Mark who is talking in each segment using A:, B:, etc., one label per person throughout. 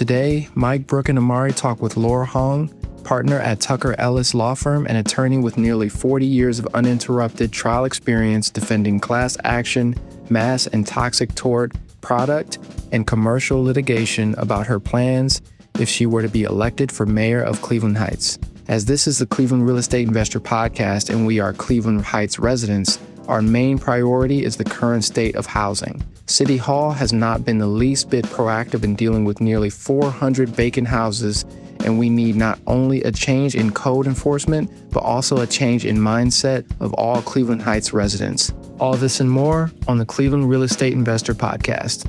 A: Today, Mike, Brook and A'marri talk with Laura Hong, partner at Tucker Ellis Law Firm and attorney with nearly 40 years of uninterrupted trial experience defending class action, mass and toxic tort, product, and commercial litigation about her plans if she were to be elected for mayor of Cleveland Heights. As this is the Cleveland Real Estate Investor Podcast and we are Cleveland Heights residents, our main priority is the current state of housing. City Hall has not been the least bit proactive in dealing with nearly 400 vacant houses, and we need not only a change in code enforcement, but also a change in mindset of all Cleveland Heights residents. All this and more on the Cleveland Real Estate Investor Podcast.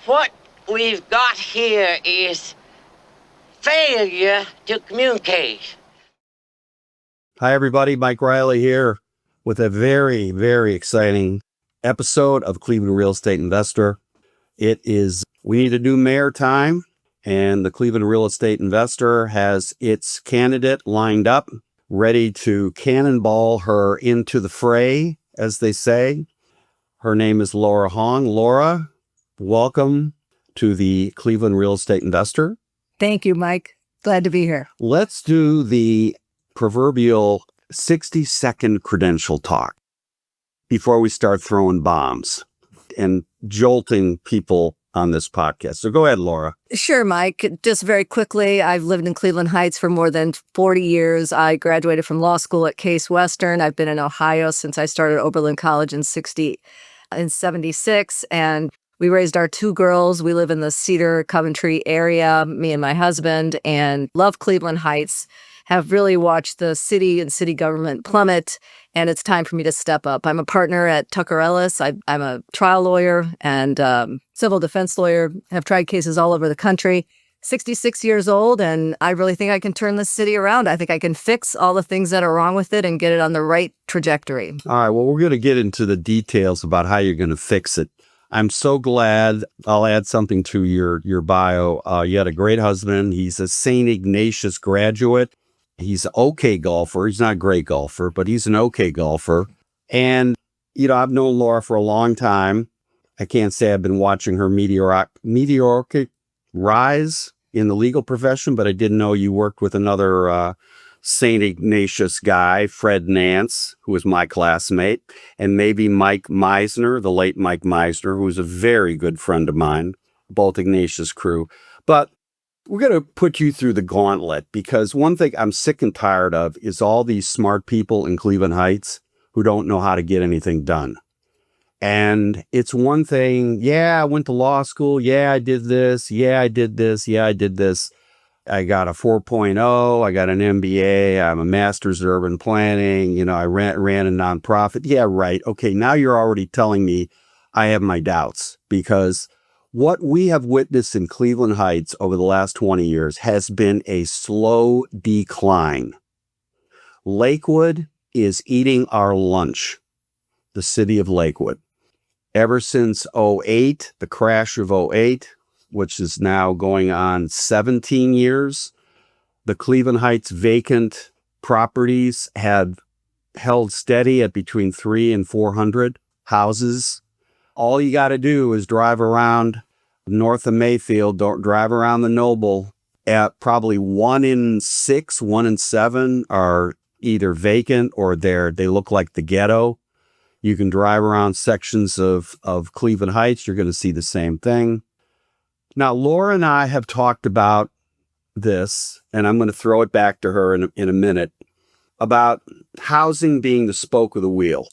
B: What we've got here is failure to communicate.
C: Hi, everybody. Mike Riley here with a very, very exciting episode of Cleveland Real Estate Investor. We need a new mayor time, and the Cleveland Real Estate Investor has its candidate lined up, ready to cannonball her into the fray, as they say. Her name is Laura Hong. Laura, welcome to the Cleveland Real Estate Investor.
D: Thank you, Mike. Glad to be here.
C: Let's do the proverbial 60-second credential talk before we start throwing bombs and jolting people on this podcast. So go ahead, Laura.
D: Sure, Mike. Just very quickly, I've lived in Cleveland Heights for more than 40 years. I graduated from law school at Case Western. I've been in Ohio since I started Oberlin College in 76, and we raised our two girls. We live in the Cedar, Coventry area, me and my husband, and love Cleveland Heights. Have really watched the city and city government plummet, and it's time for me to step up. I'm a partner at Tucker Ellis. I'm a trial lawyer and civil defense lawyer. Have tried cases all over the country. 66 years old, and I really think I can turn this city around. I think I can fix all the things that are wrong with it and get it on the right trajectory.
C: All right, well, we're going to get into the details about how you're going to fix it. I'm so glad. I'll add something to your bio. You had a great husband. He's a St. Ignatius graduate. He's an okay golfer. He's not a great golfer, but he's an okay golfer. And, I've known Laura for a long time. I can't say I've been watching her meteoric rise in the legal profession, but I didn't know you worked with another St. Ignatius guy, Fred Nance, who was my classmate, and maybe Mike Meisner, the late Mike Meisner, who was a very good friend of mine, both Ignatius crew. But we're going to put you through the gauntlet, because one thing I'm sick and tired of is all these smart people in Cleveland Heights who don't know how to get anything done. And it's one thing, yeah, I went to law school. Yeah, I did this. Yeah, I did this. Yeah, I did this. I got a 4.0. I got an MBA. I'm a master's in urban planning. I ran a nonprofit. Yeah, right. Okay, now you're already telling me I have my doubts, because what we have witnessed in Cleveland Heights over the last 20 years has been a slow decline. Lakewood is eating our lunch, the city of Lakewood. Ever since 2008, the crash of 2008, which is now going on 17 years, the Cleveland Heights vacant properties have held steady at between 300 and 400 houses. All you got to do is drive around north of Mayfield, don't drive around the Noble. At probably 1 in 6, 1 in 7 are either vacant or they look like the ghetto. You can drive around sections of Cleveland Heights. You're going to see the same thing. Now, Laura and I have talked about this, and I'm going to throw it back to her in a minute, about housing being the spoke of the wheel.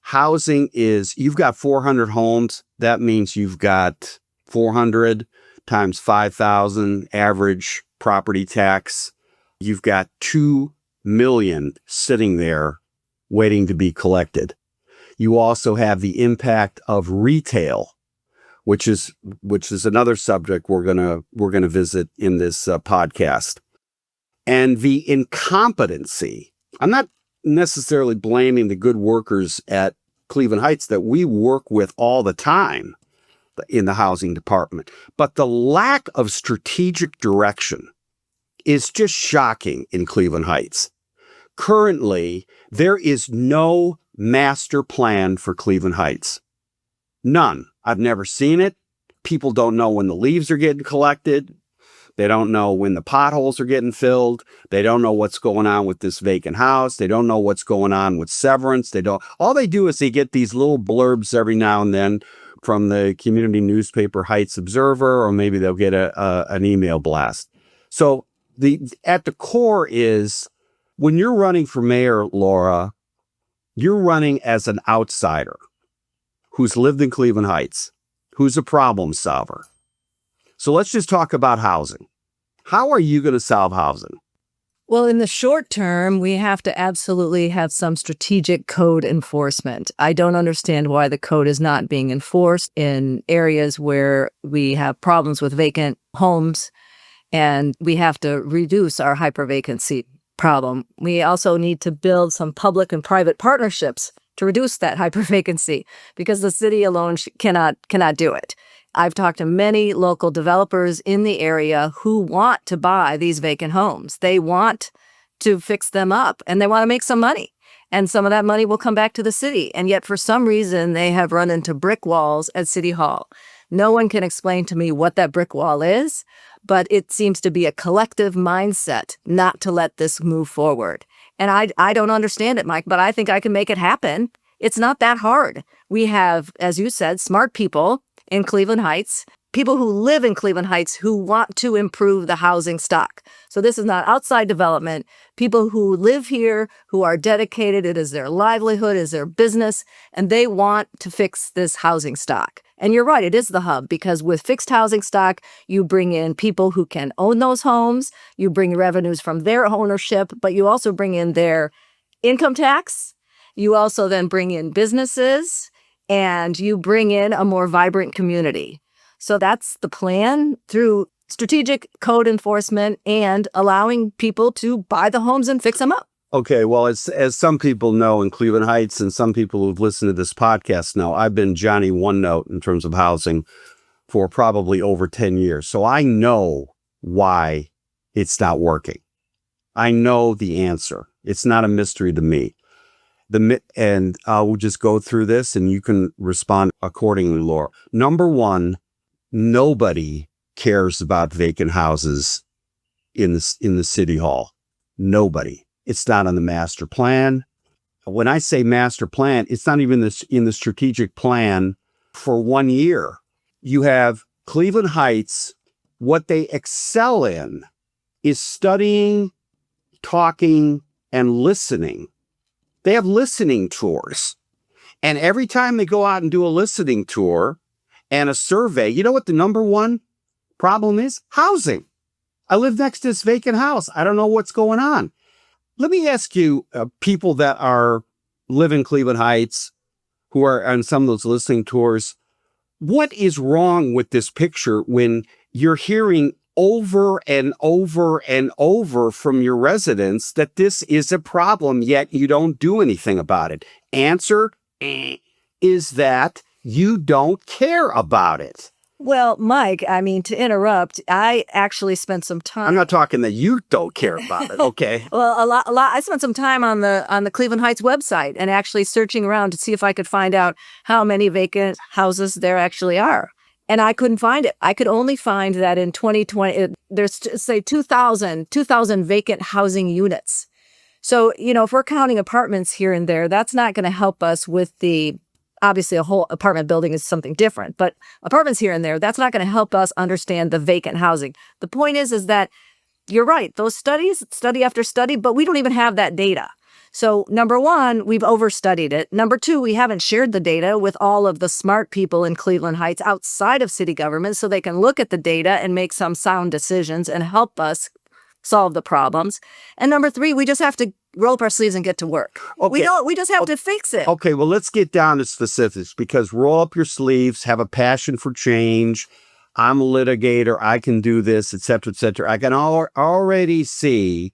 C: Housing is, you've got 400 homes. That means you've got 400 times 5,000 average property tax. You've got 2 million sitting there waiting to be collected. You also have the impact of retail, which is another subject we're gonna visit in this podcast, and the incompetency. I'm not necessarily blaming the good workers at Cleveland Heights that we work with all the time in the housing department, but the lack of strategic direction is just shocking in Cleveland Heights. Currently, there is no master plan for Cleveland Heights. None. I've never seen it. People don't know when the leaves are getting collected. They don't know when the potholes are getting filled. They don't know what's going on with this vacant house. They don't know what's going on with severance. All they do is they get these little blurbs every now and then from the community newspaper Heights Observer, or maybe they'll get an email blast. So at the core is, when you're running for mayor, Laura, you're running as an outsider who's lived in Cleveland Heights, who's a problem solver. So let's just talk about housing. How are you going to solve housing?
D: Well, in the short term, we have to absolutely have some strategic code enforcement. I don't understand why the code is not being enforced in areas where we have problems with vacant homes, and we have to reduce our hypervacancy problem. We also need to build some public and private partnerships to reduce that hypervacancy, because the city alone cannot do it. I've talked to many local developers in the area who want to buy these vacant homes. They want to fix them up, and they want to make some money. And some of that money will come back to the city. And yet, for some reason, they have run into brick walls at City Hall. No one can explain to me what that brick wall is, but it seems to be a collective mindset not to let this move forward. And I don't understand it, Mike, but I think I can make it happen. It's not that hard. We have, as you said, smart people in Cleveland Heights, people who live in Cleveland Heights who want to improve the housing stock. So this is not outside development. People who live here, who are dedicated, it is their livelihood, it is their business, and they want to fix this housing stock. And you're right, it is the hub, because with fixed housing stock, you bring in people who can own those homes, you bring revenues from their ownership, but you also bring in their income tax. You also then bring in businesses, and you bring in a more vibrant community. So that's the plan, through strategic code enforcement and allowing people to buy the homes and fix them up.
C: Okay, well, as some people know in Cleveland Heights, and some people who've listened to this podcast know, I've been Johnny One Note in terms of housing for probably over 10 years. So I know why it's not working. I know the answer. It's not a mystery to me. And we'll just go through this and you can respond accordingly, Laura. Number one, nobody cares about vacant houses in the city hall. Nobody. It's not on the master plan. When I say master plan, it's not even in the strategic plan for 1 year. You have Cleveland Heights. What they excel in is studying, talking, and listening. They have listening tours. And every time they go out and do a listening tour and a survey, you know what the number one problem is? Housing. I live next to this vacant house. I don't know what's going on. Let me ask you, people that live in Cleveland Heights, who are on some of those listening tours, what is wrong with this picture when you're hearing over and over and over from your residents that this is a problem, yet you don't do anything about it? Answer is that you don't care about it.
D: Well, Mike, I mean, to interrupt, I actually spent some time.
C: I'm not talking that you don't care about it, okay?
D: Well, a lot. I spent some time on the Cleveland Heights website and actually searching around to see if I could find out how many vacant houses there actually are. And I couldn't find it. I could only find that in 2020, there's, say, 2,000 vacant housing units. So, if we're counting apartments here and there, that's not going to help us with obviously a whole apartment building is something different, but apartments here and there, that's not going to help us understand the vacant housing. The point is that you're right. Those studies, study after study, but we don't even have that data. So number one, we've overstudied it. Number two, we haven't shared the data with all of the smart people in Cleveland Heights outside of city government so they can look at the data and make some sound decisions and help us solve the problems. And number three, we just have to roll up our sleeves and get to work. Okay. We just have to fix it.
C: Okay, well, let's get down to specifics, because roll up your sleeves, have a passion for change. I'm a litigator. I can do this, et cetera, et cetera. I can already see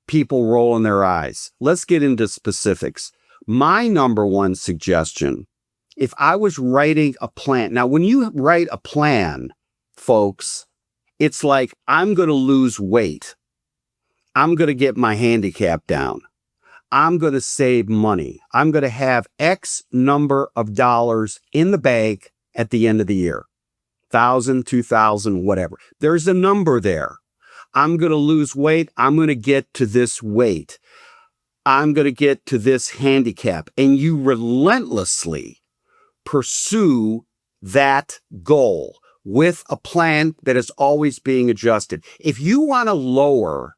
C: people rolling their eyes. Let's get into specifics. My number one suggestion, if I was writing a plan, now when you write a plan, folks, it's like, I'm going to lose weight. I'm going to get my handicap down. I'm going to save money. I'm going to have X number of dollars in the bank at the end of the year. 1,000, 2,000, whatever. There's a number there. I'm going to lose weight. I'm going to get to this weight. I'm going to get to this handicap. And you relentlessly pursue that goal with a plan that is always being adjusted. If you want to lower,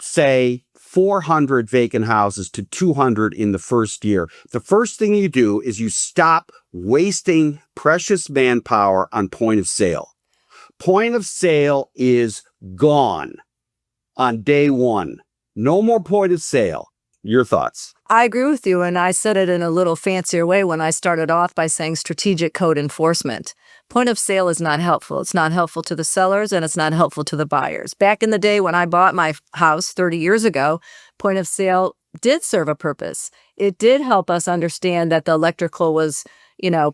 C: say, 400 vacant houses to 200 in the first year, the first thing you do is you stop wasting precious manpower on point of sale. Point of sale is gone on day one. No more point of sale. Your thoughts?
D: I agree with you, and I said it in a little fancier way when I started off by saying strategic code enforcement. Point of sale is not helpful. It's not helpful to the sellers, and it's not helpful to the buyers. Back in the day when I bought my house 30 years ago, point of sale did serve a purpose. It did help us understand that the electrical was,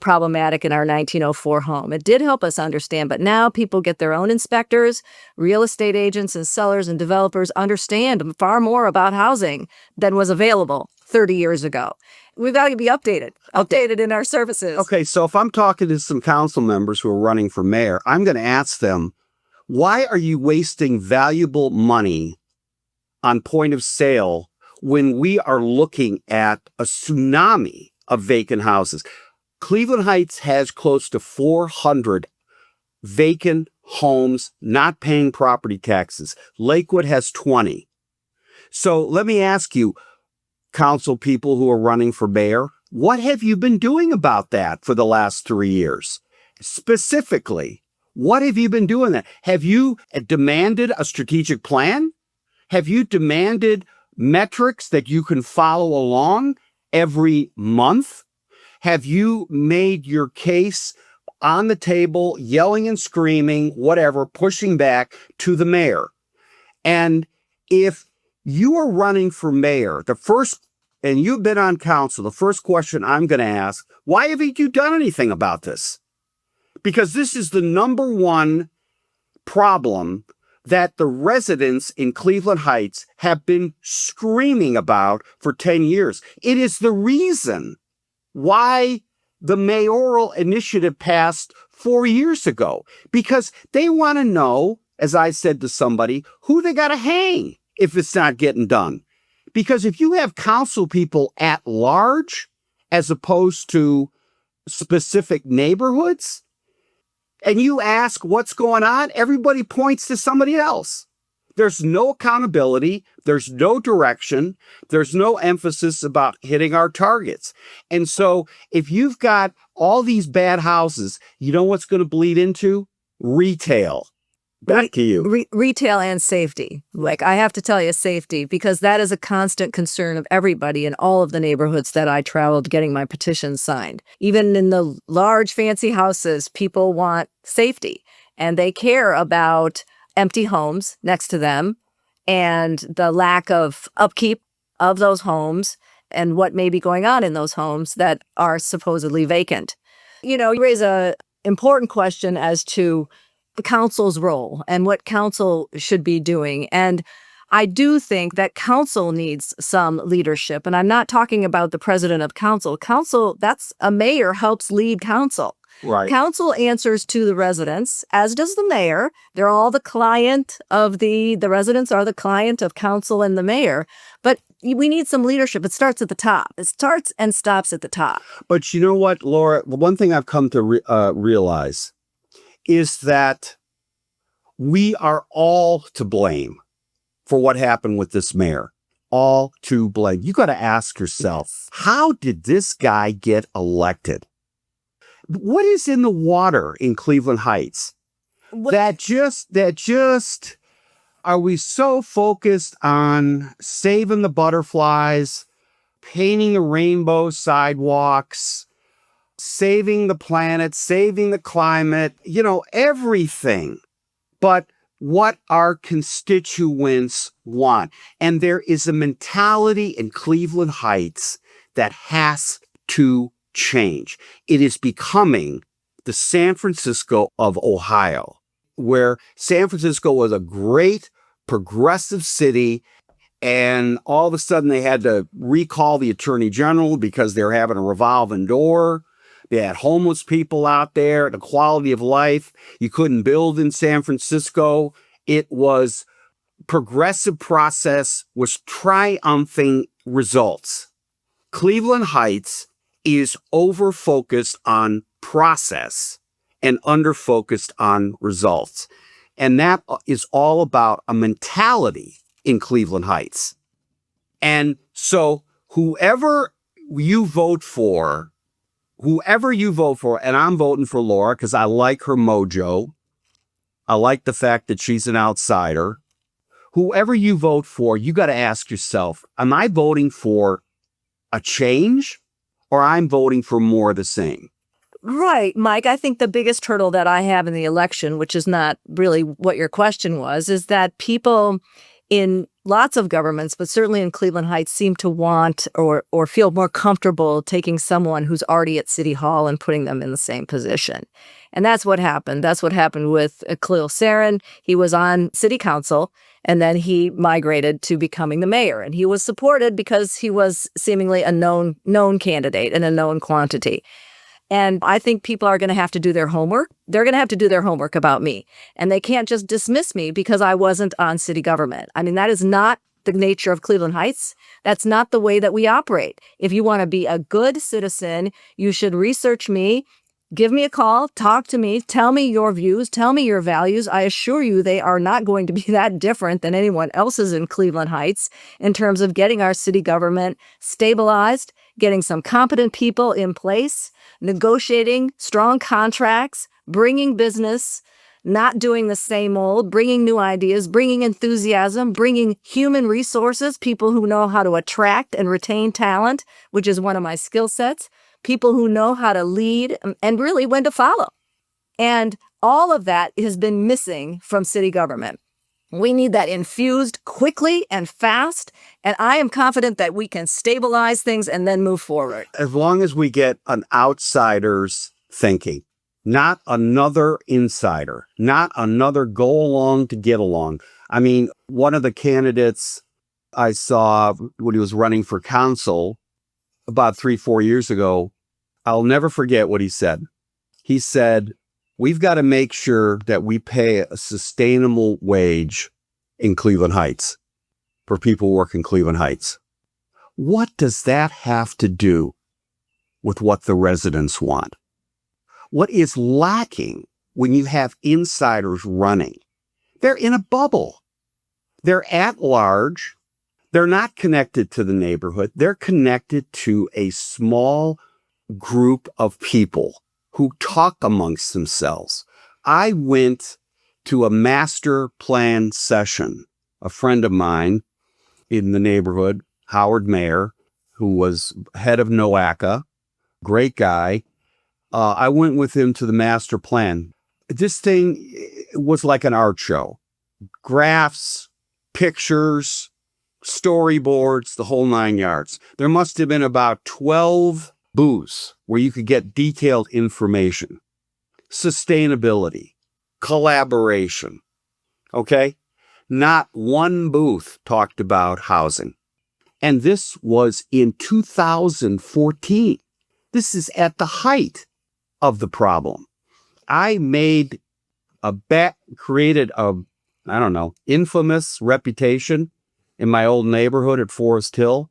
D: problematic in our 1904 home. It did help us understand, but now people get their own inspectors. Real estate agents and sellers and developers understand far more about housing than was available 30 years ago. We've got to be updated in our services.
C: Okay, so if I'm talking to some council members who are running for mayor, I'm going to ask them, why are you wasting valuable money on point of sale when we are looking at a tsunami of vacant houses? Cleveland Heights has close to 400 vacant homes not paying property taxes. Lakewood has 20. So let me ask you, council people who are running for mayor, what have you been doing about that for the last 3 years? Specifically, what have you been doing that? Have you demanded a strategic plan? Have you demanded metrics that you can follow along every month? Have you made your case on the table, yelling and screaming, whatever, pushing back to the mayor? And if you are running for mayor, and you've been on council, the first question I'm going to ask, why haven't you done anything about this? Because this is the number one problem that the residents in Cleveland Heights have been screaming about for 10 years. It is the reason why the mayoral initiative passed 4 years ago, because they want to know, as I said to somebody, who they got to hang if it's not getting done. Because if you have council people at large, as opposed to specific neighborhoods, and you ask what's going on, everybody points to somebody else. There's no accountability. There's no direction. There's no emphasis about hitting our targets. And so if you've got all these bad houses, you know what's going to bleed into? Retail. Back to you.
D: Retail and safety. I have to tell you, safety, because that is a constant concern of everybody in all of the neighborhoods that I traveled getting my petitions signed. Even in the large fancy houses, people want safety, and they care about empty homes next to them and the lack of upkeep of those homes and what may be going on in those homes that are supposedly vacant. You raise an important question as to the council's role and what council should be doing. And I do think that council needs some leadership. And I'm not talking about the president of council. Council, that's a mayor helps lead council.
C: Right.
D: Council answers to the residents, as does the mayor. They're all the client of the residents are the client of council and the mayor. But we need some leadership. It starts at the top. It starts and stops at the top.
C: But you know what, Laura? One thing I've come to realize is that we are all to blame for what happened with this mayor. All to blame. You got to ask yourself, how did this guy get elected? What is in the water in Cleveland Heights? That just are we so focused on saving the butterflies, painting the rainbow sidewalks, saving the planet, saving the climate, everything but what our constituents want. And there is a mentality in Cleveland Heights that has to change. It is becoming the San Francisco of Ohio, where San Francisco was a great progressive city, and all of a sudden they had to recall the attorney general because they're having a revolving door. They had homeless people out there, the quality of life. You couldn't build in San Francisco. It was progressive process was triumphing results. Cleveland Heights is over-focused on process and under-focused on results. And that is all about a mentality in Cleveland Heights. And so whoever you vote for, and I'm voting for Laura because I like her mojo. I like the fact that she's an outsider. Whoever you vote for, you got to ask yourself, am I voting for a change or I'm voting for more of the same?
D: Right, Mike. I think the biggest hurdle that I have in the election, which is not really what your question was, is that people in lots of governments, but certainly in Cleveland Heights, seem to want or feel more comfortable taking someone who's already at City Hall and putting them in the same position. And that's what happened. That's what happened with Khalil Sarin. He was on City Council, and then he migrated to becoming the mayor. And he was supported because he was seemingly a known candidate and a known quantity. And I think people are going to have to do their homework. They're going to have to do their homework about me. And they can't just dismiss me because I wasn't on city government. I mean, that is not the nature of Cleveland Heights. That's not the way that we operate. If you want to be a good citizen, you should research me, give me a call, talk to me, tell me your views, tell me your values. I assure you they are not going to be that different than anyone else's in Cleveland Heights in terms of getting our city government stabilized, getting some competent people in place, negotiating strong contracts, bringing business, not doing the same old, bringing new ideas, bringing enthusiasm, bringing human resources, people who know how to attract and retain talent, which is one of my skill sets, people who know how to lead and really when to follow. And all of that has been missing from city government. We need that infused quickly and fast, and I am confident that we can stabilize things and then move forward.
C: As long as we get an outsider's thinking, not another insider, not another go along to get along. I mean, one of the candidates I saw when he was running for council about 3-4 years ago, I'll never forget what he said. He said, we've got to make sure that we pay a sustainable wage in Cleveland Heights for people who work in Cleveland Heights. What does that have to do with what the residents want? What is lacking when you have insiders running? They're in a bubble. They're at large. They're not connected to the neighborhood. They're connected to a small group of people who talk amongst themselves. I went to a master plan session. A friend of mine in the neighborhood, Howard Mayer, who was head of NOACA, great guy. I went with him to the master plan. This thing was like an art show. Graphs, pictures, storyboards, the whole 9 yards. There must have been about 12 booths where you could get detailed information. Sustainability, collaboration, okay? Not one booth talked about housing. And this was in 2014. This is at the height of the problem. I made a bet, created a, infamous reputation in my old neighborhood at Forest Hill,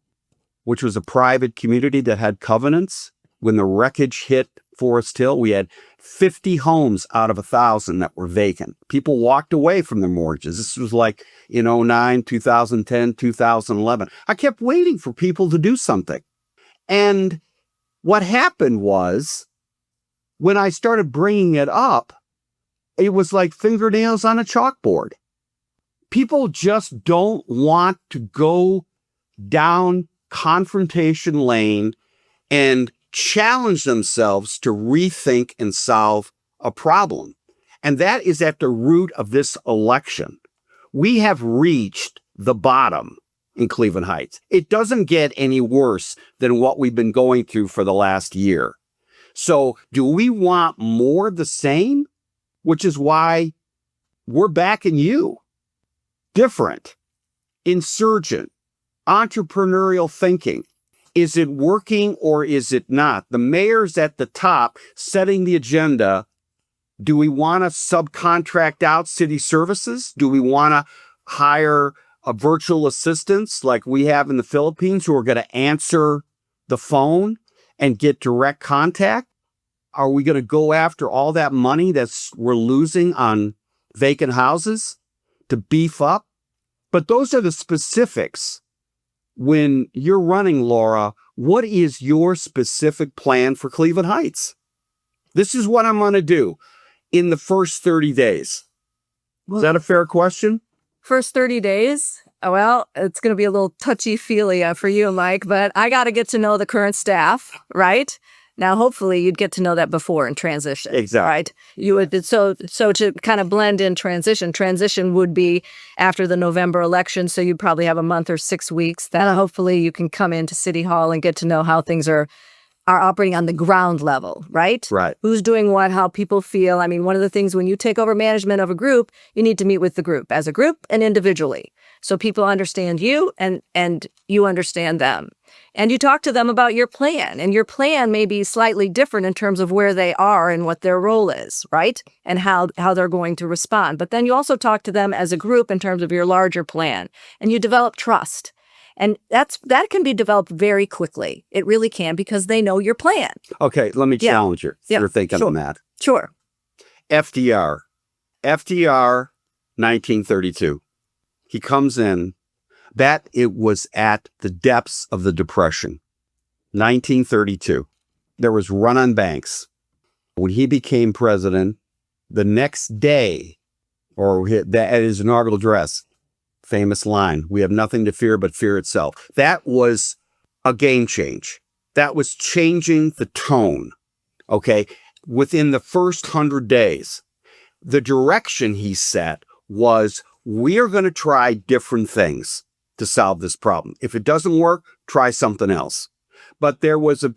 C: which was a private community that had covenants. When the wreckage hit Forest Hill, we had 50 homes out of 1,000 that were vacant. People walked away from their mortgages. This was like in 2009, 2010, 2011. I kept waiting for people to do something. And what happened was, when I started bringing it up, it was like fingernails on a chalkboard. People just don't want to go down confrontation lane and challenge themselves to rethink and solve a problem. And that is at the root of this election. We have reached the bottom in Cleveland Heights. It doesn't get any worse than what we've been going through for the last year. So do we want more of the same? Which is why we're backing you. Different, insurgent, entrepreneurial thinking. Is it working or is it not? The mayor's at the top setting the agenda. Do we want to subcontract out city services? Do we want to hire a virtual assistants like we have in the Philippines who are going to answer the phone and get direct contact? Are we going to go after all that money we're losing on vacant houses to beef up? But those are the specifics. When you're running, Laura, what is your specific plan for Cleveland Heights? This is what I'm going to do in the first 30 days. Is that a fair question?
D: First 30 days? Well, it's going to be a little touchy-feely for you, Mike, but I got to get to know the current staff, right? Now, hopefully, you'd get to know that before in transition.
C: Exactly.
D: Right? You would so to kind of blend in transition. Transition would be after the November election, so you'd probably have a month or 6 weeks. Then hopefully you can come into City Hall and get to know how things are operating on the ground level, right?
C: Right.
D: Who's doing what, how people feel. I mean, one of the things when you take over management of a group, you need to meet with the group as a group and individually. So people understand you and you understand them. And you talk to them about your plan. And your plan may be slightly different in terms of where they are and what their role is, right? And how they're going to respond. But then you also talk to them as a group in terms of your larger plan. And you develop trust. And that can be developed very quickly. It really can, because they know your plan.
C: Okay, let me challenge you.
D: Yeah.
C: You're thinking
D: Sure.
C: on that.
D: Sure.
C: FDR, 1932. He comes in. It was at the depths of the Depression. 1932. There was run on banks. When he became president, the next day, at his inaugural address, famous line, "We have nothing to fear but fear itself." That was a game change. That was changing the tone. Okay. Within the first 100 days, the direction he set was, we're going to try different things to solve this problem. If it doesn't work, try something else. But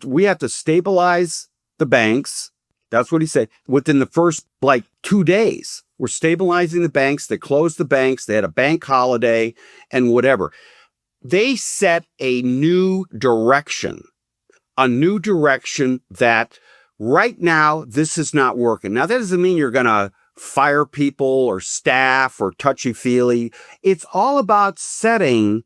C: we have to stabilize the banks. That's what he said. Within the first 2 days, we're stabilizing the banks. They closed the banks. They had a bank holiday and whatever. They set a new direction that right now, this is not working. Now, that doesn't mean you're going to fire people or staff or touchy-feely. It's all about setting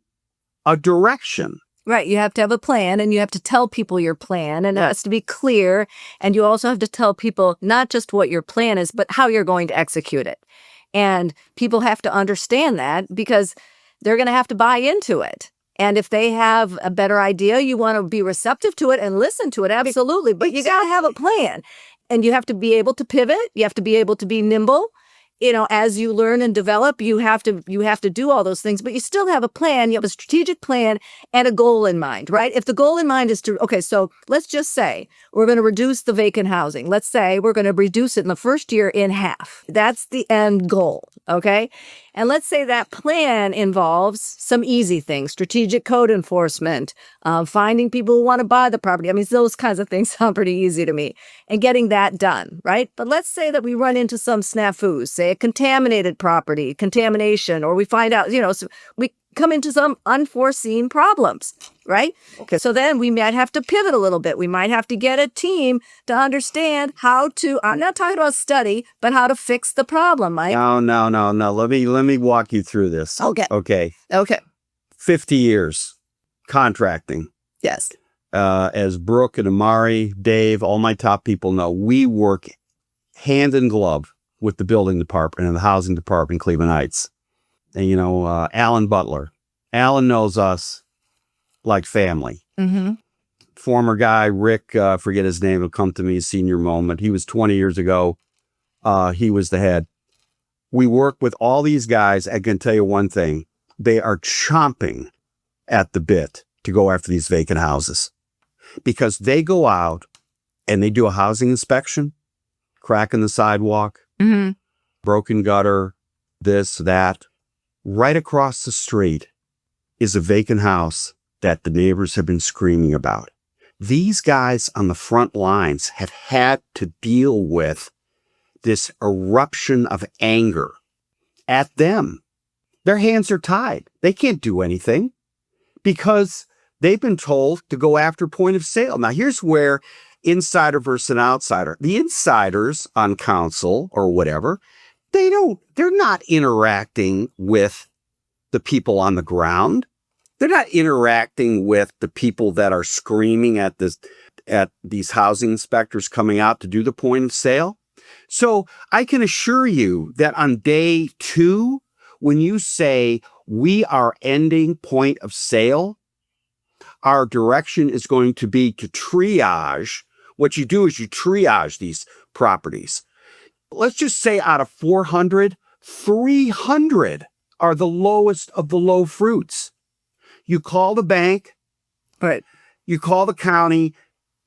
C: a direction.
D: Right. You have to have a plan, and you have to tell people your plan, and it has to be clear. And you also have to tell people not just what your plan is, but how you're going to execute it. And people have to understand that, because they're going to have to buy into it. And if they have a better idea, you want to be receptive to it and listen to it. Absolutely. But you got to have a plan. And you have to be able to pivot. You have to be able to be nimble. As you learn and develop, you have to do all those things, but you still have a plan. You have a strategic plan and a goal in mind, right? If the goal in mind is so let's just say we're going to reduce the vacant housing. Let's say we're going to reduce it in the first year in half. That's the end goal, okay? And let's say that plan involves some easy things, strategic code enforcement, finding people who want to buy the property. I mean, those kinds of things sound pretty easy to me, and getting that done, right? But let's say that we run into some snafus, say a contaminated property, contamination, or we find out, so we come into some unforeseen problems, right? Okay. So then we might have to pivot a little bit. We might have to get a team to understand how to, I'm not talking about study, but how to fix the problem, Mike.
C: No. Let me walk you through this.
D: Okay.
C: 50 years contracting.
D: Yes.
C: As Brook and A'marri, Dave, all my top people know, we work hand in glove with the building department and the housing department in Cleveland Heights. And, Alan Butler. Alan knows us like family.
D: Mm-hmm.
C: Former guy, Rick, forget his name, will come to me, senior moment. He was 20 years ago. He was the head. We work with all these guys. I can tell you one thing. They are chomping at the bit to go after these vacant houses, because they go out and they do a housing inspection, crack in the sidewalk,
D: mm-hmm.
C: broken gutter, this, that. Right across the street is a vacant house that the neighbors have been screaming about. These guys on the front lines have had to deal with this eruption of anger at them. Their hands are tied. They can't do anything because they've been told to go after point of sale. Now, here's where insider versus an outsider. The insiders on council or whatever, they're not interacting with the people on the ground. They're not interacting with the people that are screaming at these housing inspectors coming out to do the point of sale. So I can assure you that on day 2, when you say we are ending point of sale, our direction is going to be to triage. What you do is you triage these properties. Let's just say out of 400, 300 are the lowest of the low fruits. You call the bank,
D: Right.
C: you call the county,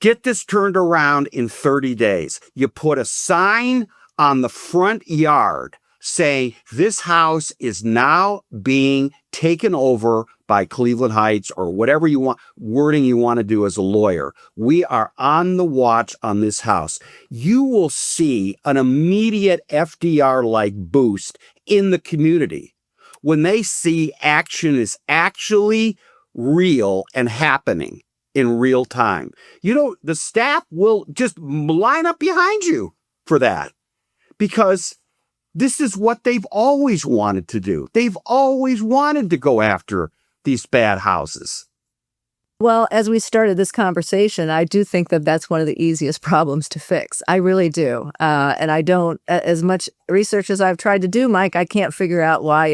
C: get this turned around in 30 days. You put a sign on the front yard saying this house is now being taken over by Cleveland Heights, or whatever you want, wording you want to do as a lawyer. We are on the watch on this house. You will see an immediate FDR-like boost in the community when they see action is actually real and happening in real time. The staff will just line up behind you for that, because this is what they've always wanted to do. They've always wanted to go after these bad houses.
D: Well, as we started this conversation, I do think that that's one of the easiest problems to fix. I really do. And I don't, as much research as I've tried to do, Mike, I can't figure out why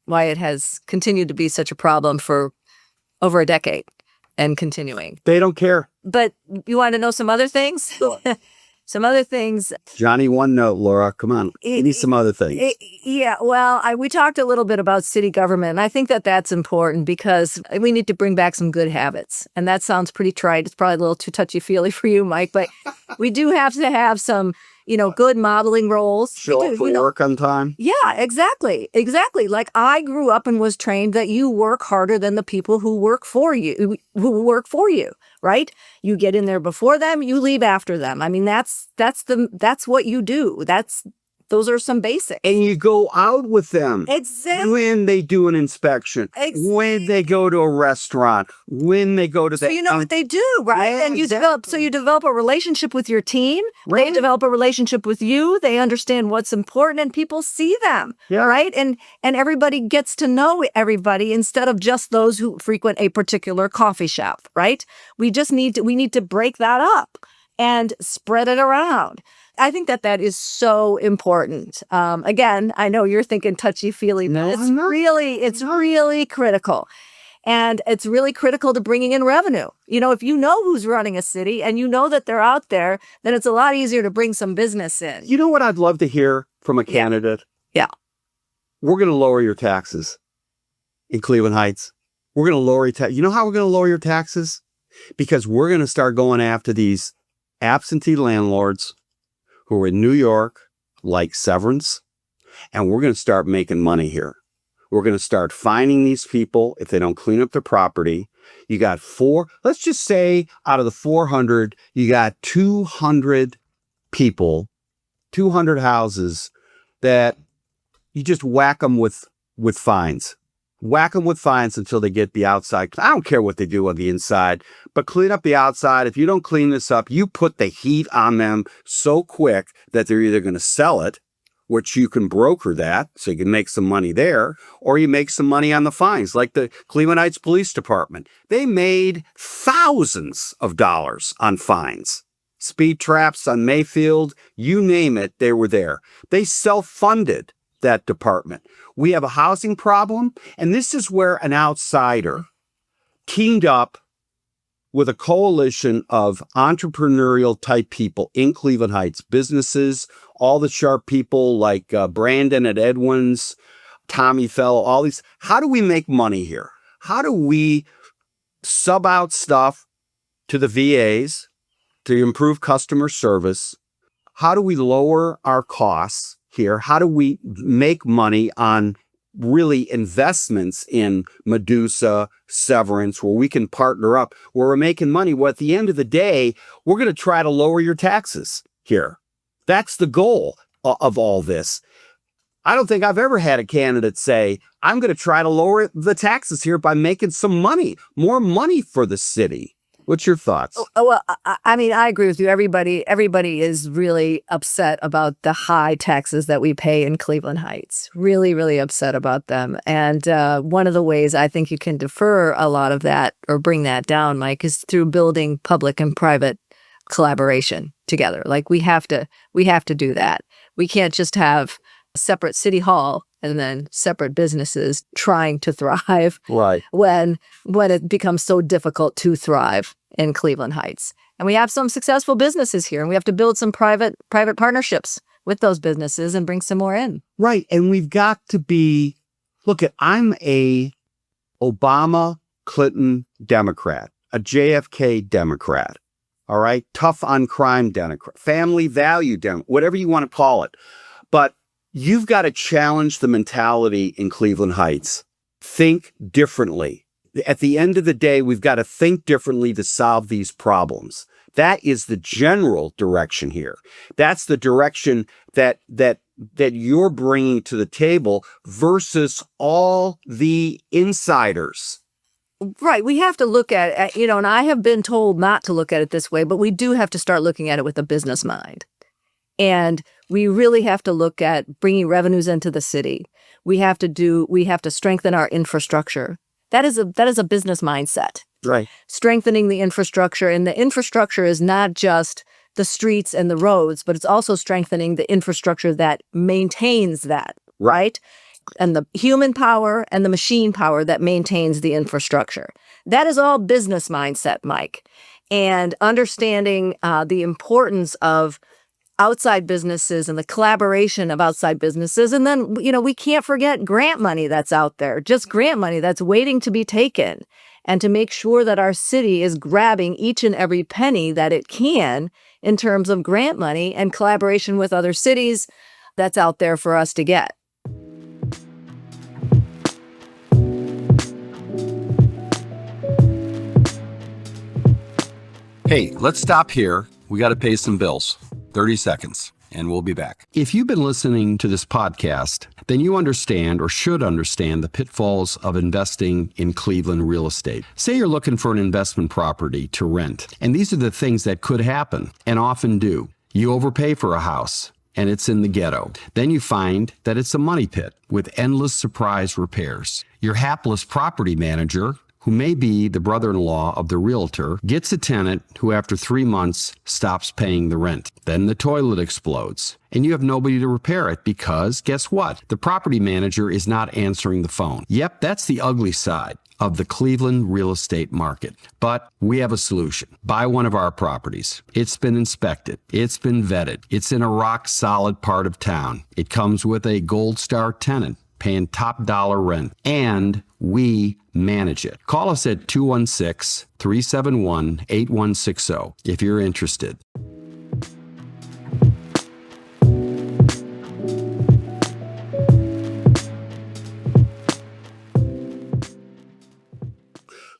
D: it has continued to be such a problem for over a decade and continuing.
C: They don't care.
D: But you want to know some other things?
C: Sure.
D: Some other things.
C: Johnny, one note, Laura. Come on. Give me some other things.
D: Yeah, well, we talked a little bit about city government, and I think that that's important because we need to bring back some good habits. And that sounds pretty trite. It's probably a little too touchy-feely for you, Mike, but we do have to have some, good modeling roles.
C: Show up for work on time.
D: Yeah, exactly. Exactly. Like I grew up and was trained that you work harder than the people who work for you, right? You get in there before them, you leave after them. I mean, that's what you do. Those are some basics.
C: And you go out with them.
D: Exactly.
C: When they do an inspection, when they go to a restaurant, when they go to
D: So you know what they do, right?
C: Yeah,
D: And you develop a relationship with your team.
C: Right.
D: They develop a relationship with you. They understand what's important and people see them,
C: Yeah.
D: right? And everybody gets to know everybody instead of just those who frequent a particular coffee shop, right? We need to break that up and spread it around. I think that is so important. Again, I know you're thinking touchy-feely, but it's really critical. And it's really critical to bringing in revenue. If you know who's running a city and you know that they're out there, then it's a lot easier to bring some business in.
C: You know what I'd love to hear from a candidate?
D: Yeah.
C: We're going to lower your taxes in Cleveland Heights. We're going to lower your taxes. You know how we're going to lower your taxes? Because we're going to start going after these absentee landlords who are in New York, like Severance, and we're going to start making money here. We're going to start finding these people if they don't clean up their property. You got let's just say out of the 400, you got 200 people, 200 houses that you just whack them with fines. Whack them with fines until they get the outside. I don't care what they do on the inside, but clean up the outside. If you don't clean this up, you put the heat on them so quick that they're either going to sell it, which you can broker that so you can make some money there, or you make some money on the fines, like the Cleveland Heights Police Department. They made thousands of dollars on fines. Speed traps on Mayfield, you name it, they were there. They self-funded that department. We have a housing problem, and this is where an outsider teamed up with a coalition of entrepreneurial type people in Cleveland Heights, businesses, all the sharp people like Brandon at Edwin's, Tommy Fellow, all these. How do we make money here? How do we sub out stuff to the VAs to improve customer service? How do we lower our costs here? How do we make money on really investments in Medusa, Severance, where we can partner up, where we're making money? Well, at the end of the day, we're going to try to lower your taxes here. That's the goal of all this. I don't think I've ever had a candidate say, I'm going to try to lower the taxes here by making some money, more money for the city. What's your thoughts?
D: Well, I mean, I agree with you. Everybody is really upset about the high taxes that we pay in Cleveland Heights. Really, really upset about them. And one of the ways I think you can defer a lot of that or bring that down, Mike, is through building public and private collaboration together. Like we have to do that. We can't just have a separate city hall and then separate businesses trying to thrive,
C: right,
D: when it becomes so difficult to thrive in Cleveland Heights. And we have some successful businesses here, and we have to build some private partnerships with those businesses and bring some more in.
C: Right. And we've got to be, I'm a Obama Clinton Democrat, a JFK Democrat, all right? Tough on crime Democrat, family value Democrat, whatever you want to call it. But you've got to challenge the mentality in Cleveland Heights. Think differently. At the end of the day, we've got to think differently to solve these problems. That is the general direction here. That's the direction that you're bringing to the table versus all the insiders.
D: Right. We have to look at, and I have been told not to look at it this way, but we do have to start looking at it with a business mind. And we really have to look at bringing revenues into the city. We have to strengthen our infrastructure. That is a business mindset.
C: Right.
D: Strengthening the infrastructure. And the infrastructure is not just the streets and the roads, but it's also strengthening the infrastructure that maintains that, right? And the human power and the machine power that maintains the infrastructure. That is all business mindset, Mike. And understanding the importance of outside businesses and the collaboration of outside businesses. And then, we can't forget grant money that's out there, just grant money that's waiting to be taken. And to make sure that our city is grabbing each and every penny that it can in terms of grant money and collaboration with other cities that's out there for us to get.
E: Hey, let's stop here. We got to pay some bills. 30 seconds, and we'll be back. If you've been listening to this podcast, then you understand or should understand the pitfalls of investing in Cleveland real estate. Say you're looking for an investment property to rent, and these are the things that could happen and often do. You overpay for a house, and it's in the ghetto. Then you find that it's a money pit with endless surprise repairs. Your hapless property manager, who may be the brother-in-law of the realtor, gets a tenant who after 3 months stops paying the rent. Then the toilet explodes, and you have nobody to repair it because, guess what? The property manager is not answering the phone. Yep, that's the ugly side of the Cleveland real estate market. But we have a solution. Buy one of our properties. It's been inspected. It's been vetted. It's in a rock-solid part of town. It comes with a Gold Star tenant paying top dollar rent, and we manage it. Call us at 216-371-8160 if you're interested.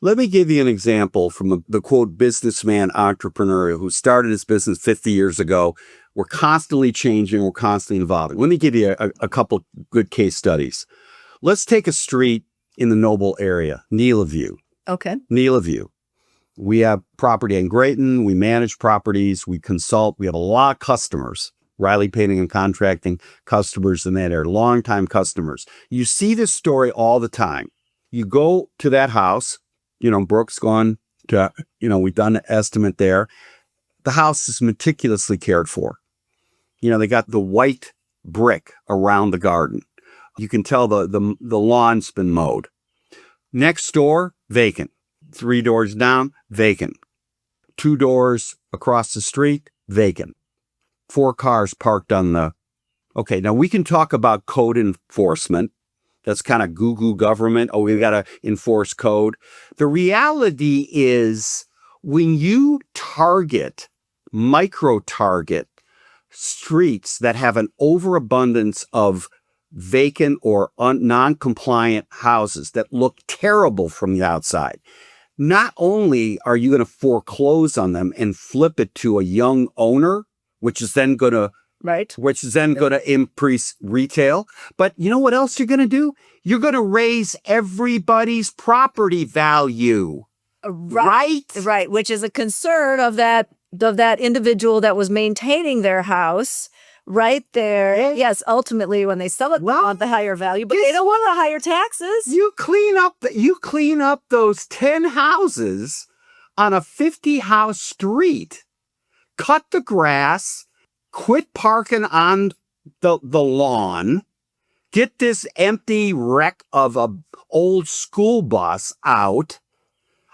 C: Let me give you an example from the quote businessman entrepreneur who started his business 50 years ago. We're constantly changing. We're constantly evolving. Let me give you a couple good case studies. Let's take a street in the Noble area, Neela View.
D: Okay.
C: Neela View. We have property in Grayton. We manage properties. We consult. We have a lot of customers. Riley Painting and Contracting customers in that area, longtime customers. You see this story all the time. You go to that house, Brook's gone to, we've done an estimate there. The house is meticulously cared for. They got the white brick around the garden. You can tell the lawn's been mowed. Next door, vacant. 3 doors down, vacant. 2 doors across the street, vacant. 4 cars parked on the... Okay, now we can talk about code enforcement. That's kind of goo-goo government. Oh, we've got to enforce code. The reality is when you micro-target streets that have an overabundance of vacant or non-compliant houses that look terrible from the outside, not only are you going to foreclose on them and flip it to a young owner, which is then going to
D: Right.
C: which is then going to increase retail. But you know what else you're going to do? You're going to raise everybody's property value. Right?
D: Right. Which is a concern of that individual that was maintaining their house right there. Yes, ultimately when they sell it, they want the higher value, but they don't want the higher taxes.
C: You clean up those 10 houses on a 50-house street. Cut the grass, quit parking on the lawn, get this empty wreck of a old school bus out.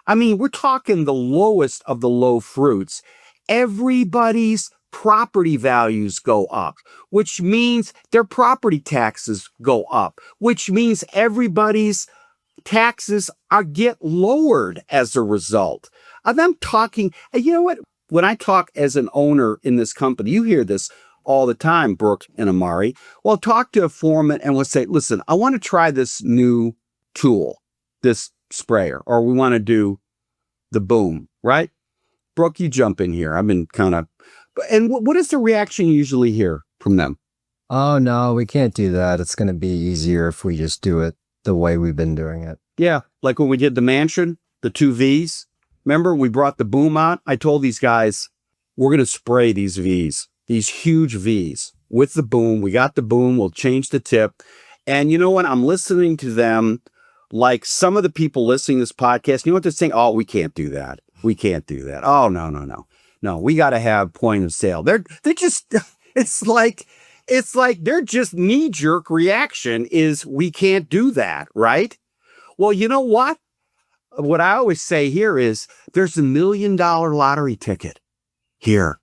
C: I mean, we're talking the lowest of the low fruits. Everybody's property values go up, which means their property taxes go up, which means everybody's taxes get lowered as a result. And I'm talking, you know what? When I talk as an owner in this company, you hear this all the time, Brook and A'marri. Well, talk to a foreman and we'll say, listen, I want to try this new tool, this sprayer, or we want to do the boom, right? Brook, you jump in here. I've been kind of, and what is the reaction you usually hear from them?
F: Oh, no, we can't do that. It's going to be easier if we just do it the way we've been doing it.
C: Yeah, like when we did the mansion, the 2 Vs. Remember, we brought the boom out. I told these guys, we're going to spray these Vs, these huge Vs with the boom. We got the boom. We'll change the tip. And you know what? I'm listening to them like some of the people listening to this podcast. You know what they're saying? Oh, we can't do that. We can't do that. Oh, no. No, we got to have point of sale. They're just, it's like they're just knee-jerk reaction is we can't do that, right? Well, you know what? What I always say here is there's $1 million lottery ticket here.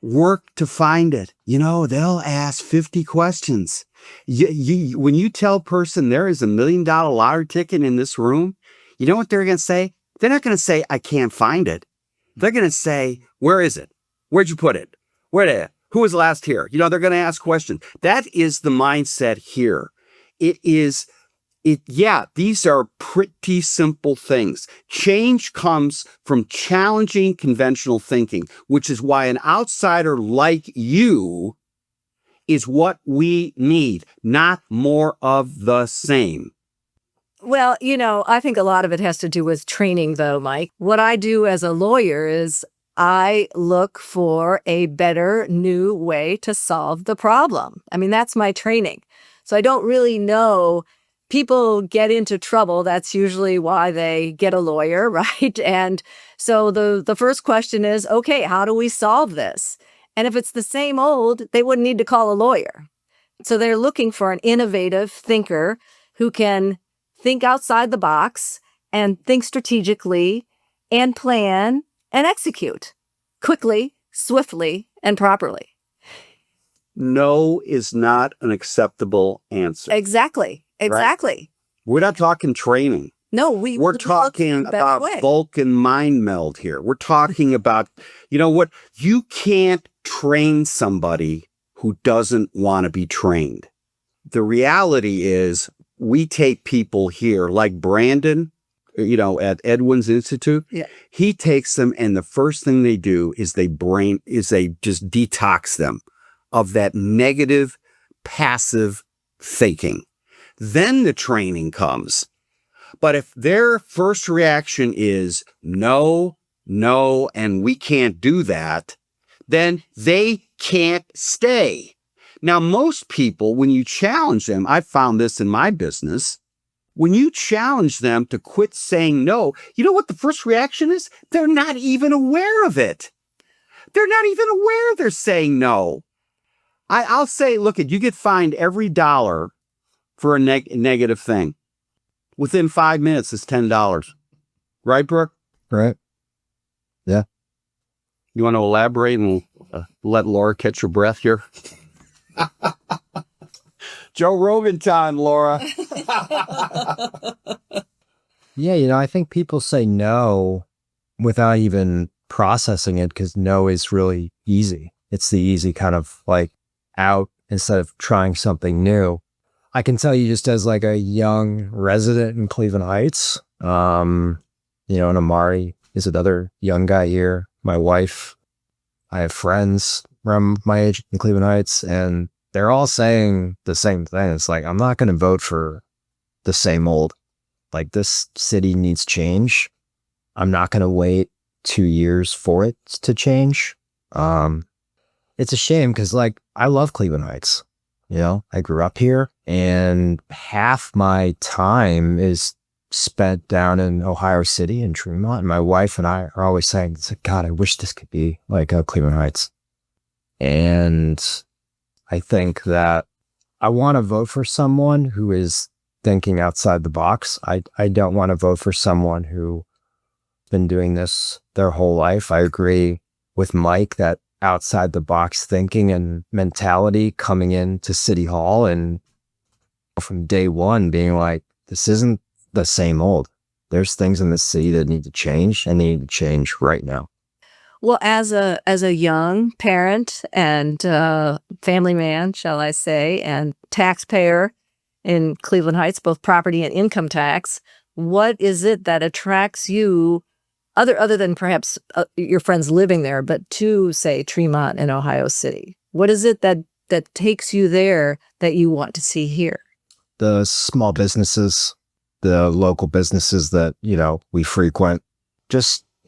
C: Work to find it. You know, they'll ask 50 questions. When you tell a person there is $1 million lottery ticket in this room, you know what they're going to say? They're not going to say, I can't find it. They're going to say, where is it? Where'd you put it? Who was last here? You know, they're going to ask questions. That is the mindset here. These are pretty simple things. Change comes from challenging conventional thinking, which is why an outsider like you is what we need, not more of the same.
D: Well, you know, I think a lot of it has to do with training, though, Mike. What I do as a lawyer is I look for a better, new way to solve the problem. I mean, that's my training. So I don't really know. People get into trouble. That's usually why they get a lawyer, right? And so the first question is, okay, how do we solve this? And if it's the same old, they wouldn't need to call a lawyer. So they're looking for an innovative thinker who can think outside the box and think strategically and plan and execute quickly, swiftly, and properly.
C: No is not an acceptable answer.
D: Exactly.
C: Right? We're not talking training.
D: No,
C: we're talking about Vulcan mind meld here. We're talking about, you know what? You can't train somebody who doesn't want to be trained. The reality is we take people here like Brandon, you know, at Edwin's Institute.
D: Yeah.
C: He takes them and the first thing they do is they just detox them of that negative, passive thinking. Then the training comes. But if their first reaction is no, and we can't do that, then they can't stay. Now, most people, when you challenge them, I found this in my business, when you challenge them to quit saying no, you know what the first reaction is? They're not even aware of it. They're not even aware they're saying no. I'll say, look, you get fined every dollar for a negative thing. Within 5 minutes, it's $10. Right, Brooke?
F: Right. Yeah.
C: You want to elaborate and let Laura catch her breath here? Joe Rogan time, Laura.
F: Yeah, you know, I think people say no without even processing it because no is really easy. It's the easy kind of like out instead of trying something new. I can tell you just as like a young resident in Cleveland Heights, you know, and A'marri is another young guy here. My wife, I have friends around my age in Cleveland Heights, and they're all saying the same thing. It's like, I'm not going to vote for the same old. Like, this city needs change. I'm not going to wait 2 years for it to change. It's a shame because, like, I love Cleveland Heights. You know, I grew up here, and half my time is spent down in Ohio City and Tremont. And my wife and I are always saying, it's like, God, I wish this could be like Cleveland Heights. And I think that I want to vote for someone who is thinking outside the box. I don't want to vote for someone who's been doing this their whole life. I agree with Mike that outside the box thinking and mentality coming into City Hall and from day one being like, this isn't the same old. There's things in the city that need to change, and they need to change right now.
D: Well, as a young parent and family man, shall I say, and taxpayer in Cleveland Heights, both property and income tax, what is it that attracts you, other than perhaps your friends living there, but to, say, Tremont and Ohio City? What is it that takes you there that you want to see here?
F: The small businesses, the local businesses that, you know, we frequent.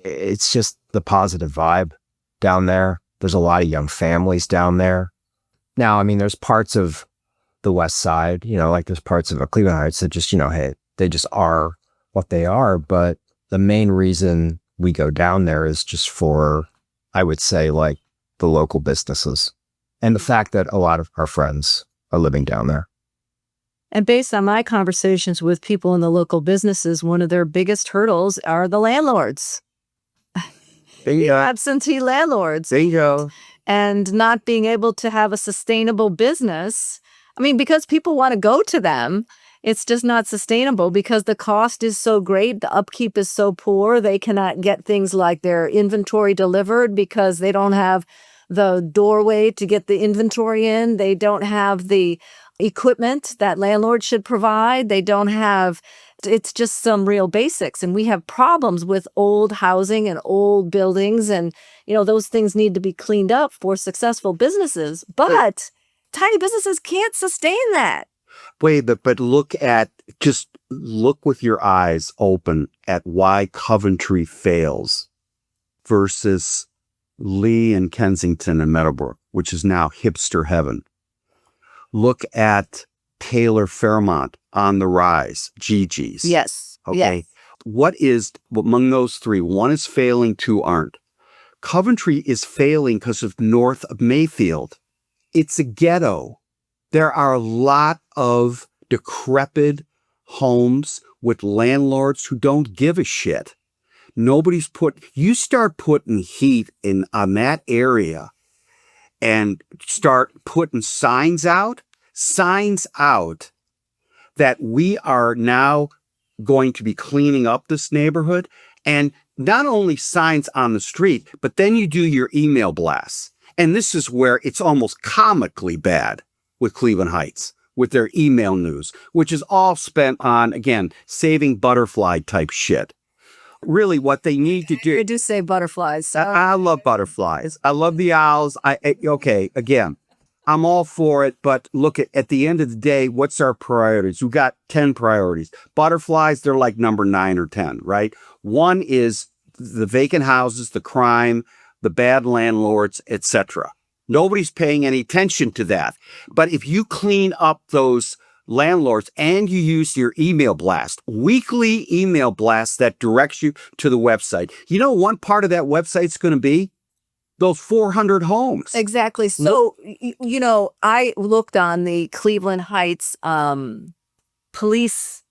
F: It's just the positive vibe down there. There's a lot of young families down there. Now, I mean, there's parts of the West Side, you know, like there's parts of Cleveland Heights that just, you know, hey, they just are what they are. But the main reason we go down there is just for, I would say, like the local businesses and the fact that a lot of our friends are living down there.
D: And based on my conversations with people in the local businesses, one of their biggest hurdles are the landlords. Absentee landlords.
C: Bingo.
D: And not being able to have a sustainable business. I mean, because people want to go to them, it's just not sustainable because the cost is so great. The upkeep is so poor. They cannot get things like their inventory delivered because they don't have the doorway to get the inventory in. They don't have the equipment that landlords should provide. They don't have, it's just some real basics. And we have problems with old housing and old buildings. And, you know, those things need to be cleaned up for successful businesses. But tiny businesses can't sustain that.
C: Wait, but look with your eyes open at why Coventry fails versus Lee and Kensington and Meadowbrook, which is now hipster heaven. Look at Taylor Fairmont on the rise, Gigi's.
D: Yes.
C: Okay.
D: Yes.
C: What is among those three? One is failing, two aren't. Coventry is failing because of north of Mayfield. It's a ghetto. There are a lot of decrepit homes with landlords who don't give a shit. You start putting heat on that area and start putting signs out that we are now going to be cleaning up this neighborhood. And not only signs on the street, but then you do your email blasts. And this is where it's almost comically bad with Cleveland Heights, with their email news, which is all spent on, again, saving butterfly type shit. Really, what they need to do.
D: I do say butterflies.
C: I love butterflies. I love the owls. Okay, again, I'm all for it. But look, at the end of the day, what's our priorities? We've got 10 priorities. Butterflies, they're like number 9 or 10, right? One is the vacant houses, the crime, the bad landlords, etc. Nobody's paying any attention to that. But if you clean up those landlords and you use your email blast, weekly email blast that directs you to the website. You know, one part of that website's going to be those 400 homes.
D: Exactly. So, you know, I looked on the Cleveland Heights police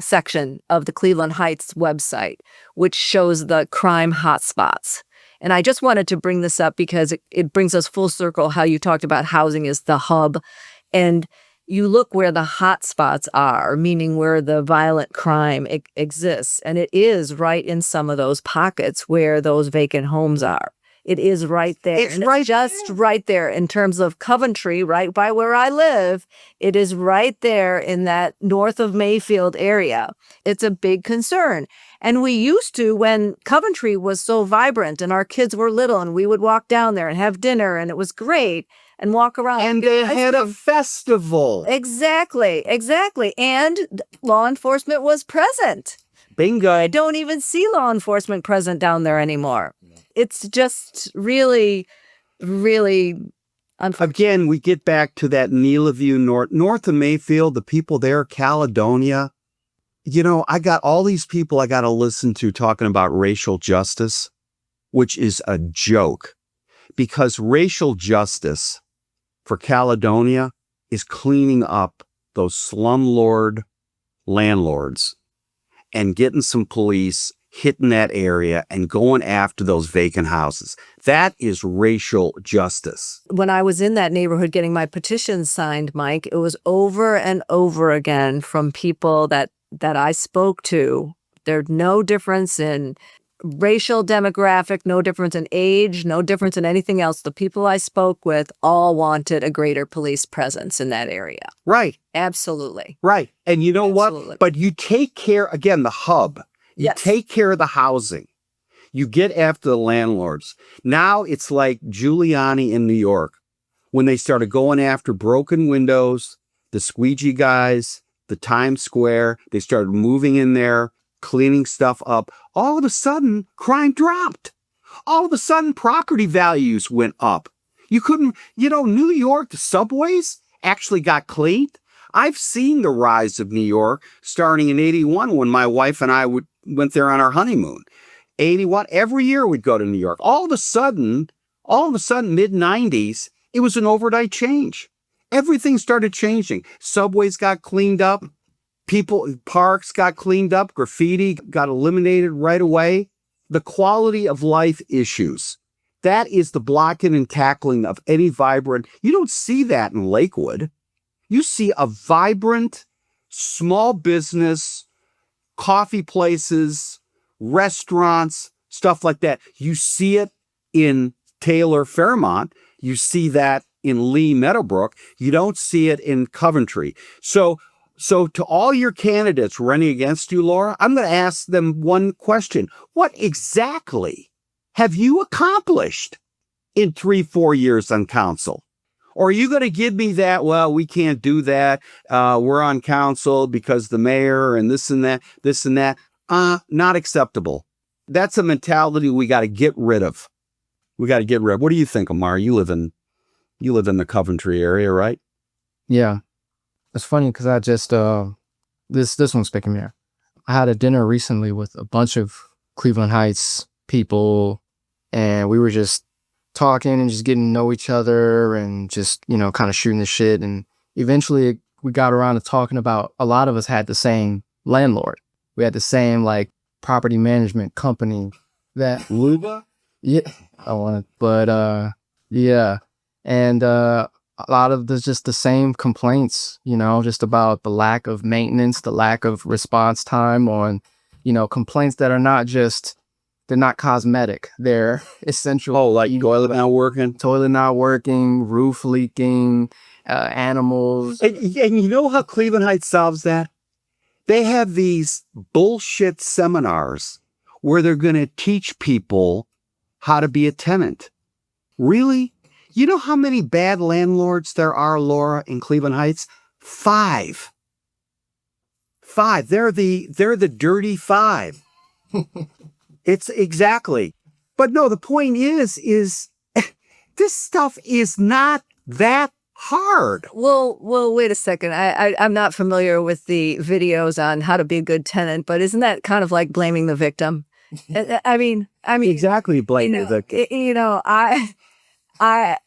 D: section of the Cleveland Heights website, which shows the crime hotspots. And I just wanted to bring this up because it brings us full circle how you talked about housing is the hub. And you look where the hot spots are, meaning where the violent crime exists. And it is right in some of those pockets where those vacant homes are. It is right there.
C: It's
D: And
C: right
D: just right there in terms of Coventry, right by where I live. It is right there in that north of Mayfield area. It's a big concern. And we used to, when Coventry was so vibrant and our kids were little, and we would walk down there and have dinner, and it was great, and walk around.
C: And they had a festival.
D: Exactly. And law enforcement was present.
C: Bingo.
D: I don't even see law enforcement present down there anymore. It's just really, really unfortunate.
C: Again, we get back to that Neela View north of Mayfield, the people there, Caledonia. You know, I got all these people I got to listen to talking about racial justice, which is a joke, because racial justice for Caledonia is cleaning up those slumlord landlords and getting some police, hitting that area and going after those vacant houses. That is racial justice.
D: When I was in that neighborhood getting my petitions signed, Mike, it was over and over again from people that I spoke to. There's no difference in racial demographic, no difference in age, no difference in anything else. The people I spoke with all wanted a greater police presence in that area.
C: Right.
D: Absolutely.
C: Right. And you know
D: Absolutely.
C: what? But you take care, again, the hub. You
D: Yes.
C: take care of the housing. You get after the landlords. Now it's like Giuliani in New York when they started going after broken windows, the squeegee guys, the Times Square. They started moving in there, cleaning stuff up. All of a sudden, crime dropped. All of a sudden, property values went up. You couldn't, New York, the subways actually got cleaned. I've seen the rise of New York starting in 81 when my wife and I went there on our honeymoon. 81, every year we'd go to New York. All of a sudden, mid-90s, it was an overnight change. Everything started changing. Subways got cleaned up. Parks got cleaned up. Graffiti got eliminated right away. The quality of life issues. That is the blocking and tackling of any vibrant. You don't see that in Lakewood. You see a vibrant, small business, coffee places, restaurants, stuff like that. You see it in Taylor Fairmont. You see that in Lee Meadowbrook. You don't see it in Coventry. So to all your candidates running against you, Laura, I'm going to ask them one question. What exactly have you accomplished in 3-4 years on council? Or are you going to give me that, well, we can't do that. We're on council because the mayor and this and that. Not acceptable. That's a mentality we got to get rid of. What do you think, A'marri? You live in the Coventry area, right?
A: Yeah. It's funny because I just, this one's picking me up. I had a dinner recently with a bunch of Cleveland Heights people, and we were just talking and just getting to know each other and just, kind of shooting the shit. And eventually we got around to talking about, a lot of us had the same landlord. We had the same property management company that
C: Luba?
A: Yeah. Yeah. And, a lot of just the same complaints, just about the lack of maintenance, the lack of response time on, complaints that are not just, they're not cosmetic. They're essential.
C: Oh, like toilet not working,
A: roof leaking, animals.
C: And you know how Cleveland Heights solves that? They have these bullshit seminars where they're going to teach people how to be a tenant. Really? You know how many bad landlords there are, Laura, in Cleveland Heights? 5. They're the dirty 5. It's exactly. But no, the point is this stuff is not that hard.
D: Well, wait a second. I'm not familiar with the videos on how to be a good tenant, but isn't that kind of like blaming the victim? I mean,
C: exactly, blaming the victim.
D: I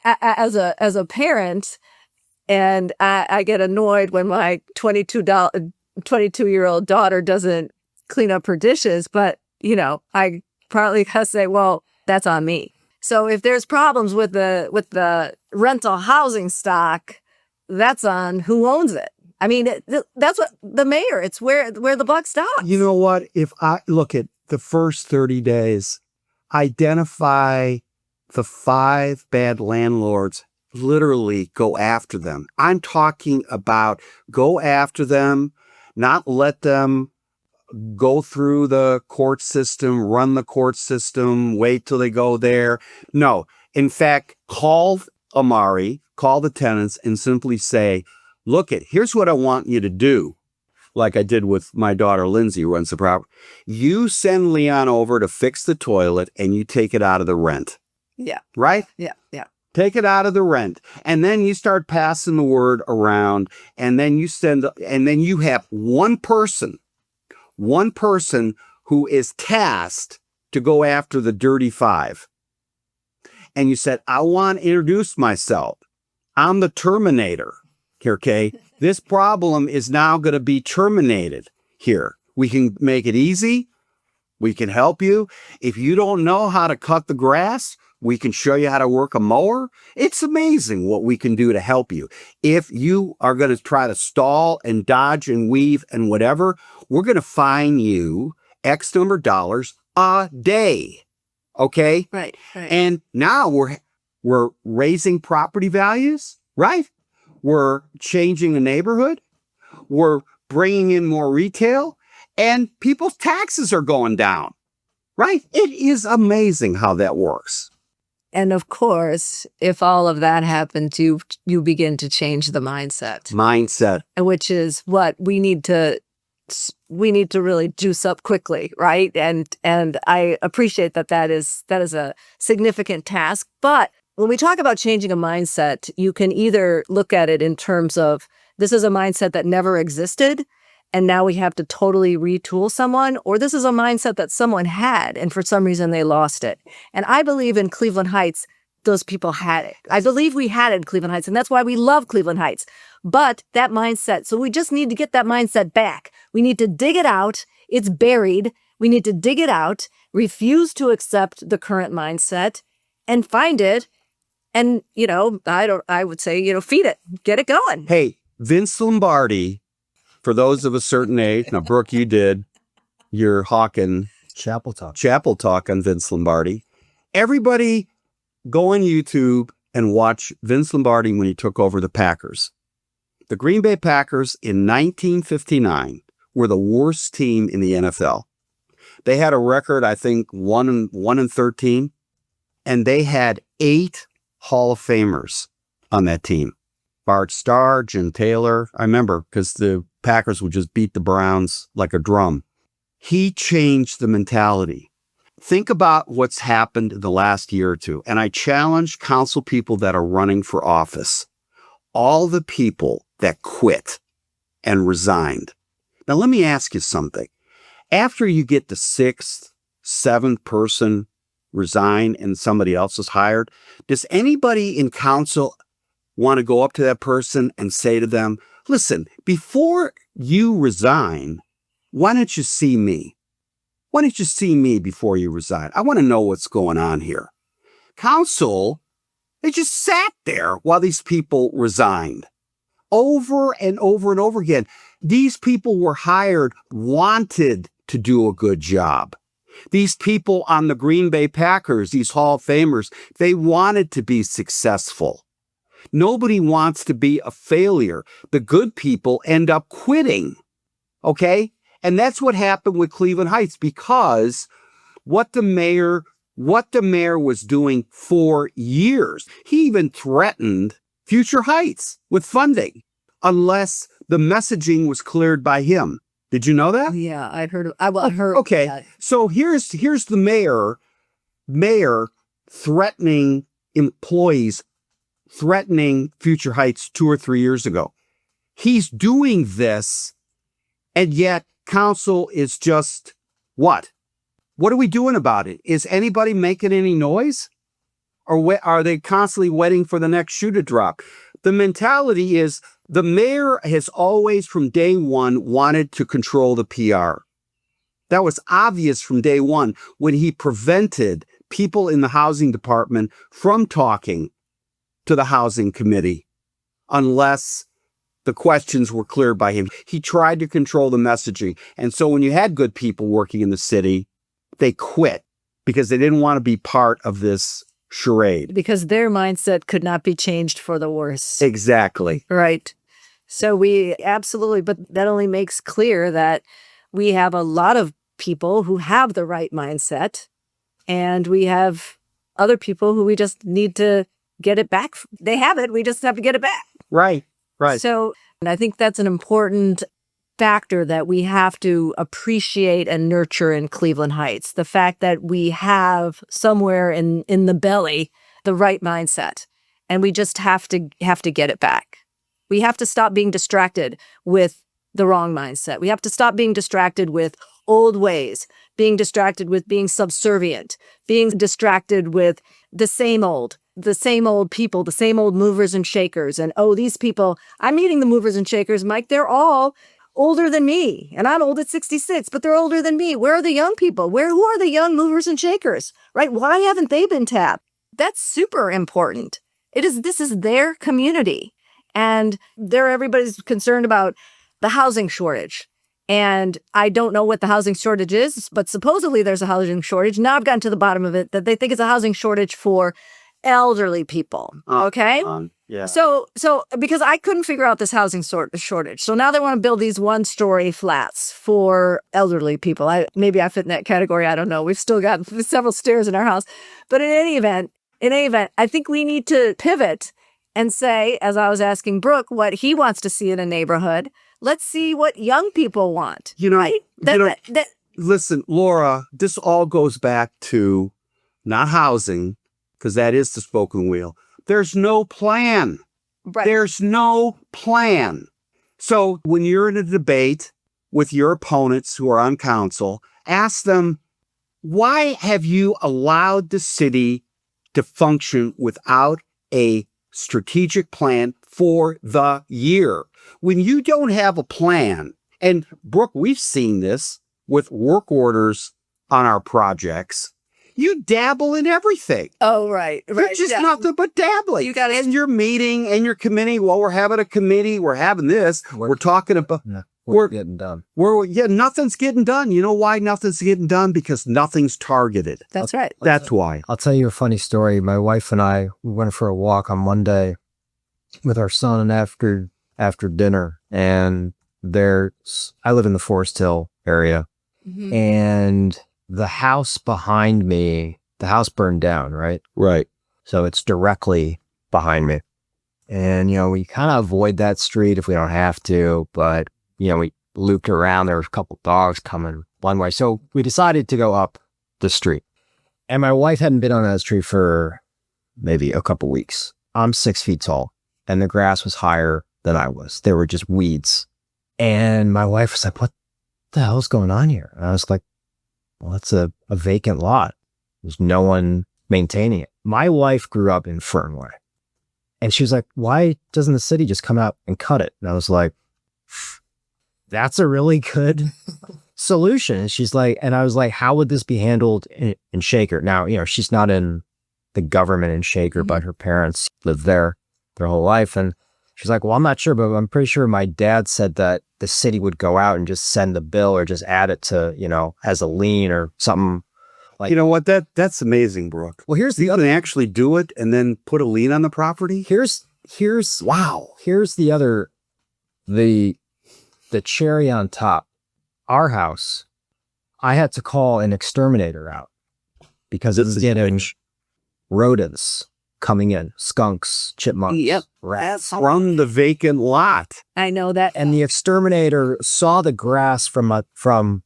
D: as a parent, and I get annoyed when my 22-year-old daughter doesn't clean up her dishes, but I partly have to say, well, that's on me. So if there's problems with the rental housing stock, that's on who owns it. I mean, that's what the mayor. It's where the buck stops.
C: You know what? If I look at the first 30 days, identify the 5 bad landlords, literally go after them. I'm talking about go after them, not let them go through the court system, run the court system, wait till they go there. No, in fact, call A'marri, call the tenants and simply say, look, here's what I want you to do. Like I did with my daughter, Lindsay, who runs the property. You send Leon over to fix the toilet and you take it out of the rent.
D: Yeah.
C: Right?
D: Yeah. Yeah.
C: Take it out of the rent. And then you start passing the word around, and then you have one person who is tasked to go after the dirty 5. And you said, I want to introduce myself. I'm the Terminator. Okay. This problem is now going to be terminated here. We can make it easy. We can help you. If you don't know how to cut the grass, we can show you how to work a mower. It's amazing what we can do to help you. If you are going to try to stall and dodge and weave and whatever, we're going to fine you X number of dollars a day. Okay?
D: Right.
C: And now we're raising property values, right? We're changing the neighborhood. We're bringing in more retail, and people's taxes are going down, right? It is amazing how that works.
D: And of course, if all of that happens, you begin to change the mindset, which is what we need to really juice up quickly, right? And I appreciate that is a significant task. But when we talk about changing a mindset, you can either look at it in terms of this is a mindset that never existed, and now we have to totally retool someone, or this is a mindset that someone had, and for some reason they lost it. And I believe in Cleveland Heights, those people had it. I believe we had it in Cleveland Heights, and that's why we love Cleveland Heights. But that mindset, so we just need to get that mindset back. We need to dig it out. It's buried. We need to dig it out, refuse to accept the current mindset, and find it. And, I would say, feed it, get it going.
C: Hey, Vince Lombardi, for those of a certain age, now, Brooke, you did your hawking
F: Chapel Talk
C: on Vince Lombardi. Everybody go on YouTube and watch Vince Lombardi when he took over the Packers. The Green Bay Packers in 1959 were the worst team in the NFL. They had a record, I think, 1-13, and they had 8 Hall of Famers on that team. Bart Starr, Jim Taylor. I remember because the Packers would just beat the Browns like a drum. He changed the mentality. Think about what's happened in the last year or two. And I challenge council people that are running for office, all the people that quit and resigned. Now, let me ask you something. After you get the 6th, 7th person resign and somebody else is hired, does anybody in council want to go up to that person and say to them, listen, before you resign, why don't you see me? Why don't you see me before you resign? I want to know what's going on here. Council, they just sat there while these people resigned. Over and over and over again. These people were hired, wanted to do a good job. These people on the Green Bay Packers, these Hall of Famers, they wanted to be successful. Nobody wants to be a failure. The good people end up quitting. Okay? And that's what happened with Cleveland Heights, because what the mayor was doing for years, he even threatened Future Heights with funding unless the messaging was cleared by him. Did you know that?
D: Yeah, I'd heard. I heard.
C: Okay,
D: that.
C: So here's the mayor threatening employees, threatening Future Heights 2 or 3 years ago. He's doing this, and yet council is just what? What are we doing about it? Is anybody making any noise? Or are they constantly waiting for the next shoe to drop? The mentality is the mayor has always from day one wanted to control the PR. That was obvious from day one when he prevented people in the housing department from talking to the housing committee unless the questions were cleared by him. He tried to control the messaging. And so when you had good people working in the city, they quit because they didn't want to be part of this charade.
D: Because their mindset could not be changed for the worse.
C: Exactly.
D: Right. So we absolutely, but that only makes clear that we have a lot of people who have the right mindset, and we have other people who we just need to get it back. They have it. We just have to get it back.
C: Right. Right.
D: So, and I think that's an important factor that we have to appreciate and nurture in Cleveland Heights. The fact that we have somewhere in the belly the right mindset, and we just have to get it back. We have to stop being distracted with the wrong mindset. We have to stop being distracted with old ways, being distracted with being subservient, being distracted with the same old people, the same old movers and shakers. And, oh, these people, I'm meeting the movers and shakers, Mike, they're all older than me. And I'm old at 66, but they're older than me. Where are the young people? Who are the young movers and shakers, right? Why haven't they been tapped? That's super important. This is their community. And everybody's concerned about the housing shortage. And I don't know what the housing shortage is, but supposedly there's a housing shortage. Now I've gotten to the bottom of it, that they think it's a housing shortage for elderly people. Okay.
C: Yeah.
D: So because I couldn't figure out this housing shortage. So now they want to build these 1-story flats for elderly people. Maybe I fit in that category. I don't know. We've still got several stairs in our house. But in any event, I think we need to pivot and say, as I was asking Brook, what he wants to see in a neighborhood. Let's see what young people want. Right?
C: Listen, Laura, this all goes back to not housing, because that is the spoken wheel. There's no plan.
D: Right.
C: There's no plan. So when you're in a debate with your opponents who are on council, ask them, why have you allowed the city to function without a strategic plan for the year? When you don't have a plan, and Brooke, we've seen this with work orders on our projects, you dabble in everything.
D: Oh, right.
C: You're just nothing but dabbling. And your meeting and your committee, well, we're having a committee, we're having this, we're talking about...
F: We're getting done.
C: Nothing's getting done. You know why nothing's getting done? Because nothing's targeted.
D: That's right.
C: That's why.
F: I'll tell you a funny story. My wife and I, we went for a walk on Monday with our son, and after dinner, and I live in the Forest Hill area, and the house behind me, the house burned down, right?
C: Right.
F: So it's directly behind me. And, we kind of avoid that street if we don't have to, but we looped around. There was a couple dogs coming one way. So we decided to go up the street. And my wife hadn't been on that street for maybe a couple weeks. I'm 6 feet tall, and the grass was higher than I was. There were just weeds. And my wife was like, what the hell's going on here? And I was like, well, it's a vacant lot. There's no one maintaining it. My wife grew up in Fernway. And she was like, why doesn't the city just come out and cut it? And I was like, that's a really good solution. And she's like, and I was like, how would this be handled in Shaker? Now, she's not in the government in Shaker, but her parents lived there their whole life. And she's like, well, I'm not sure, but I'm pretty sure my dad said that the city would go out and just send the bill or just add it to, as a lien or something. Like,
C: you know what? That's amazing, Brooke.
F: Well, here's the
C: other. They actually do it and then put a lien on the property.
F: Here's
C: wow.
F: Here's the other, the cherry on top. Our house, I had to call an exterminator out because it was getting rodents coming in, skunks, chipmunks, rats
C: from the vacant lot.
D: I know that.
F: And the exterminator saw the grass from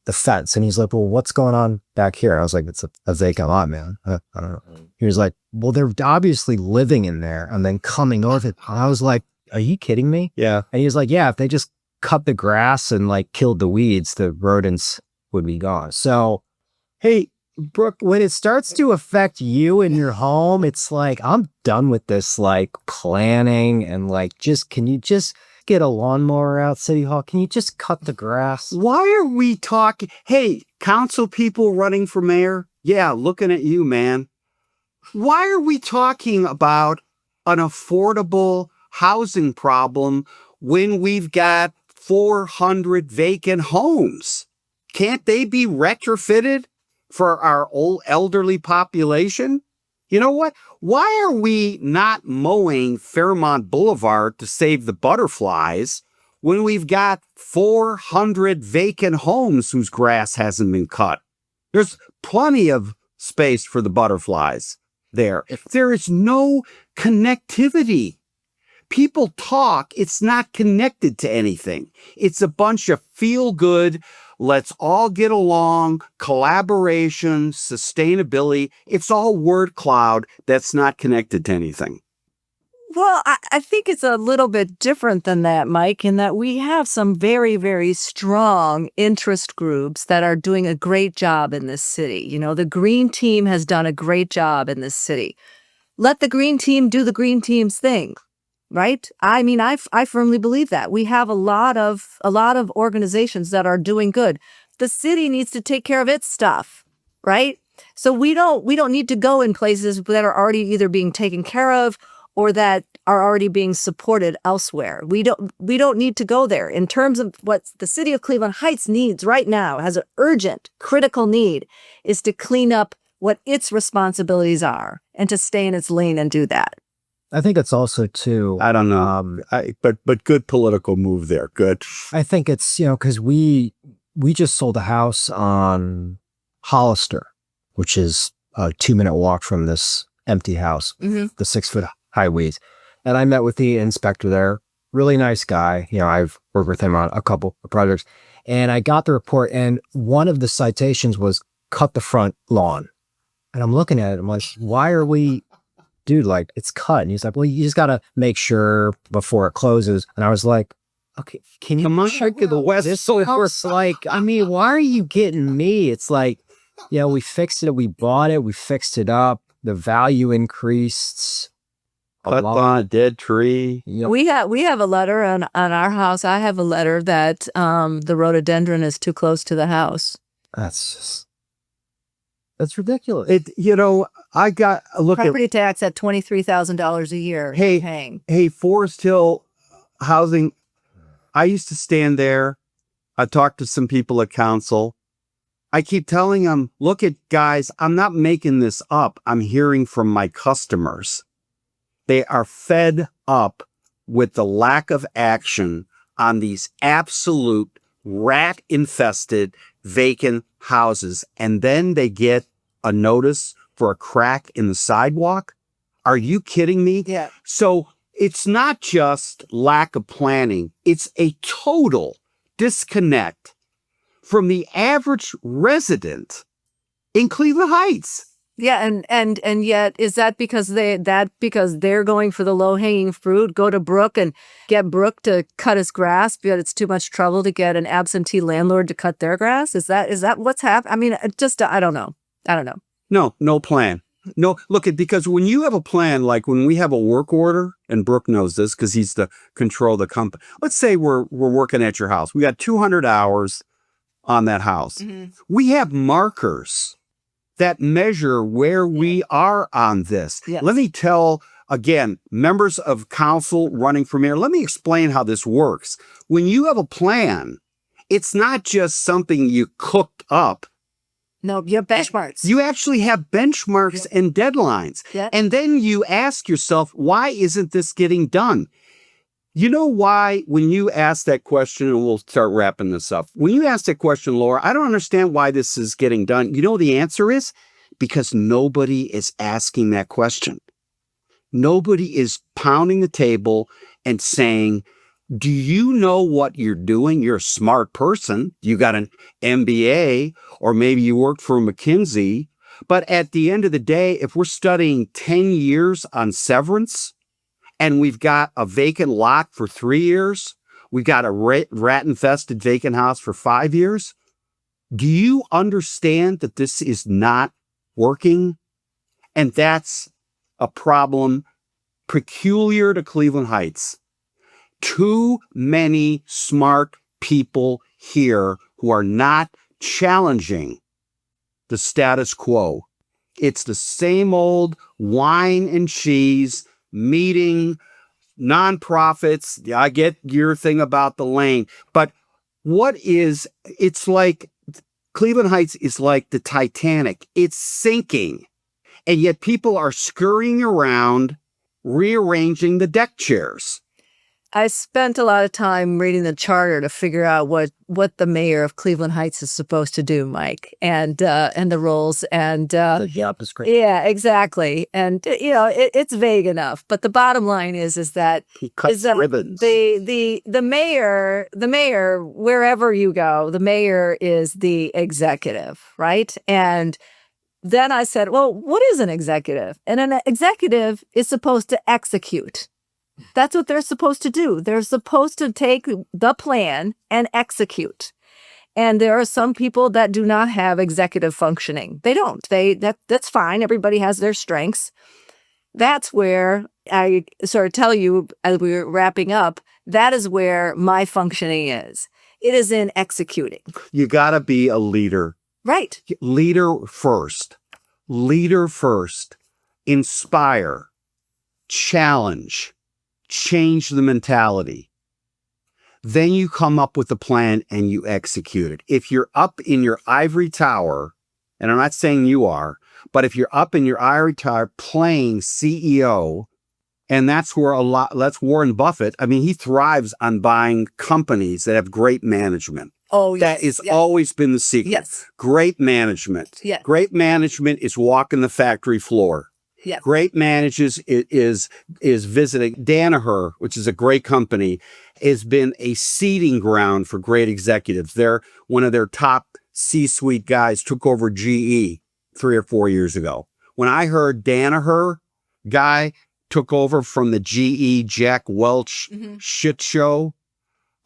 F: the fence, and he's like, well, what's going on back here? I was like, it's a vacant lot, man. I don't know. He was like, well, they're obviously living in there and then coming over it. And I was like, are you kidding me?
C: Yeah.
F: And he was like, yeah, if they just cut the grass and killed the weeds, the rodents would be gone. So, hey, Brooke, when it starts to affect you in your home, it's like, I'm done with this planning and can you just get a lawnmower out City Hall? Can you just cut the grass?
C: Why are we talking? Hey, council people running for mayor? Yeah, looking at you, man. Why are we talking about an affordable housing problem when we've got 400 vacant homes? Can't they be retrofitted for our old elderly population? You know what? Why are we not mowing Fairmont Boulevard to save the butterflies when we've got 400 vacant homes whose grass hasn't been cut? There's plenty of space for the butterflies there. There is no connectivity. People talk, it's not connected to anything. It's a bunch of feel-good, let's all get along, collaboration, sustainability. It's all word cloud that's not connected to anything.
D: Well, I think it's a little bit different than that, Mike, in that we have some very, very strong interest groups that are doing a great job in this city. You know, the Green Team has done a great job in this city. Let the Green Team do the Green Team's thing, right? I mean, I firmly believe that. We have a lot of organizations that are doing good. The city needs to take care of its stuff, right? So we don't need to go in places that are already either being taken care of or that are already being supported elsewhere. We don't need to go there. In terms of what the city of Cleveland Heights needs right now, has an urgent, critical need, is to clean up what its responsibilities are and to stay in its lane and do that.
F: I think it's also too.
C: I don't know, but good political move there. Good.
F: I think it's, because we just sold a house on Hollister, which is a 2-minute walk from this empty house, the 6-foot high weeds. And I met with the inspector there, really nice guy. I've worked with him on a couple of projects, and I got the report, and one of the citations was cut the front lawn. And I'm looking at it, I'm like, why are we, dude, like, it's cut. And he's like, well, you just got to make sure before it closes. And I was like, okay, can you
C: come on, check the West?
F: It's like, I mean, why are you getting me? It's like, we fixed it, we bought it, we fixed it up, the value increased.
C: Cut on a dead tree.
D: We have a letter on our house. I have a letter that the rhododendron is too close to the house.
F: That's ridiculous.
C: I got a look
D: property tax at $23,000 a year.
C: Hey, Forest Hill housing. I used to stand there. I talked to some people at council. I keep telling them, look at guys, I'm not making this up. I'm hearing from my customers. They are fed up with the lack of action on these absolute rat-infested vacant houses. And then they get a notice for a crack in the sidewalk. Are you kidding me?
D: Yeah.
C: So it's not just lack of planning. It's a total disconnect from the average resident in Cleveland Heights.
D: Yeah, and yet is that because they're going for the low hanging fruit? Go to Brook and get Brook to cut his grass, but it's too much trouble to get an absentee landlord to cut their grass. Is that what's happening? I mean, I don't know.
C: No plan. No, because when you have a plan, like when we have a work order, and Brook knows this because he's the control of the company. Let's say we're working at your house. We got 200 hours on that house. Mm-hmm. We have markers that measure where we are on this. Yes. Let me tell, again, members of council running for mayor, let me explain how this works. When you have a plan, it's not just something you cooked up.
D: No, you have benchmarks.
C: You actually have benchmarks and deadlines.
D: Yeah.
C: And then you ask yourself, why isn't this getting done? You know why, when you ask that question, and we'll start wrapping this up. When you ask that question, Laura, I don't understand why this is getting done. You know the answer is? Because nobody is asking that question. Nobody is pounding the table and saying, do you know what you're doing? You're a smart person. You got an MBA, or maybe you worked for McKinsey. But at the end of the day, if we're studying 10 years on severance, and we've got a vacant lot for 3 years, we've got a rat-infested vacant house for 5 years, do you understand that this is not working? And that's a problem peculiar to Cleveland Heights. Too many smart people here who are not challenging the status quo. It's the same old wine and cheese meeting, nonprofits. Yeah, I get your thing about the lane, but it's like Cleveland Heights is like the Titanic. It's sinking. And yet people are scurrying around, rearranging the deck chairs.
D: I spent a lot of time reading the charter to figure out what the mayor of Cleveland Heights is supposed to do, Mike, and the roles and
F: The job description.
D: yeah, exactly. And it's vague enough, but the bottom line is that
C: He cuts ribbons.
D: the mayor, wherever you go, the mayor is the executive, right? And then I said, well, what is an executive? And an executive is supposed to execute. That's what they're supposed to do. They're supposed to take the plan and execute. And there are some people that do not have executive functioning. They don't. That's fine. Everybody has their strengths. That's where I sort of tell you as we were wrapping up, that is where my functioning is. It is in executing.
C: You got to be a leader.
D: Right.
C: Leader first. Leader first. Inspire. Challenge. Change the mentality. Then you come up with a plan and you execute it. If you're up in your ivory tower, and I'm not saying you are, but if you're up in your ivory tower playing CEO, and that's Warren Buffett. I mean, he thrives on buying companies that have great management.
D: Oh, yes.
C: That has always been the secret.
D: Yes.
C: Great management.
D: Yeah.
C: Great management is walking the factory floor.
D: Yeah.
C: Great managers is visiting. Danaher, which is a great company, has been a seeding ground for great executives. They're one of their top C-suite guys took over GE 3 or 4 years ago. When I heard Danaher guy took over from the GE Jack Welch shit show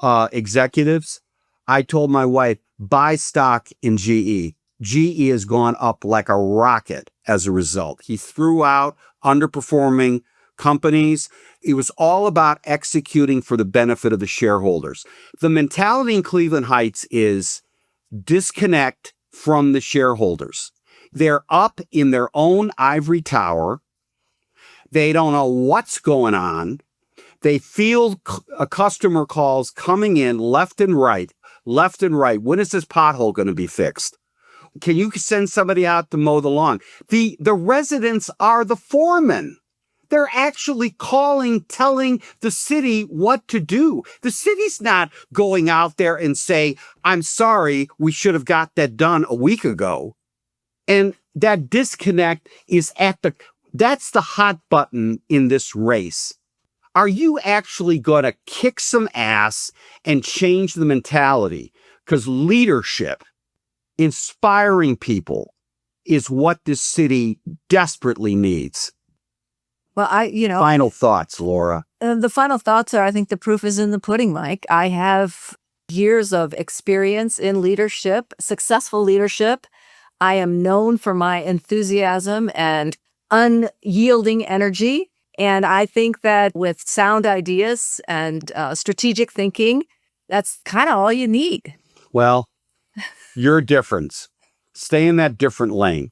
C: executives, I told my wife, buy stock in GE. GE has gone up like a rocket as a result. He threw out underperforming companies. It was all about executing for the benefit of the shareholders. The mentality in Cleveland Heights is disconnect from the shareholders. They're up in their own ivory tower. They don't know what's going on. They feel customer calls coming in left and right. When is this pothole going to be fixed? Can you send somebody out to mow the lawn? The residents are the foremen. They're actually telling the city what to do. The city's not going out there and say, I'm sorry, we should have got that done a week ago. And that disconnect is that's the hot button in this race. Are you actually going to kick some ass and change the mentality? Because leadership, inspiring people, is what this city desperately needs.
D: Well,
C: Final thoughts, Laura.
D: The final thoughts are, I think the proof is in the pudding, Mike. I have years of experience in leadership, successful leadership. I am known for my enthusiasm and unyielding energy. And I think that with sound ideas and strategic thinking, that's kind of all you need.
C: Well, you're a difference. Stay in that different lane.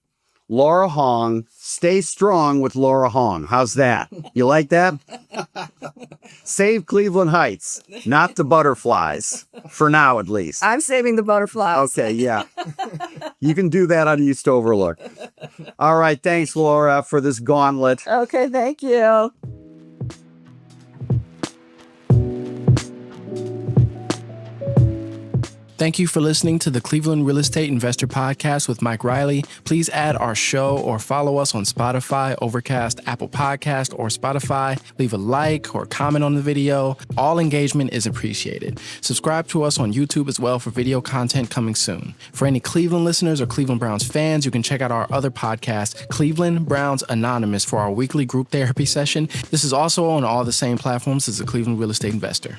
C: Laura Hong, stay strong with Laura Hong. How's that? You like that? Save Cleveland Heights, not the butterflies, for now at least.
D: I'm saving the butterflies.
C: Okay, yeah. You can do that on East Overlook. All right, thanks, Laura, for this gauntlet.
D: Okay, thank you.
A: Thank you for listening to the Cleveland Real Estate Investor Podcast with Mike Riley. Please add our show or follow us on Spotify, Overcast, Apple Podcast, or Spotify. Leave a like or comment on the video. All engagement is appreciated. Subscribe to us on YouTube as well for video content coming soon. For any Cleveland listeners or Cleveland Browns fans, you can check out our other podcast, Cleveland Browns Anonymous, for our weekly group therapy session. This is also on all the same platforms as the Cleveland Real Estate Investor.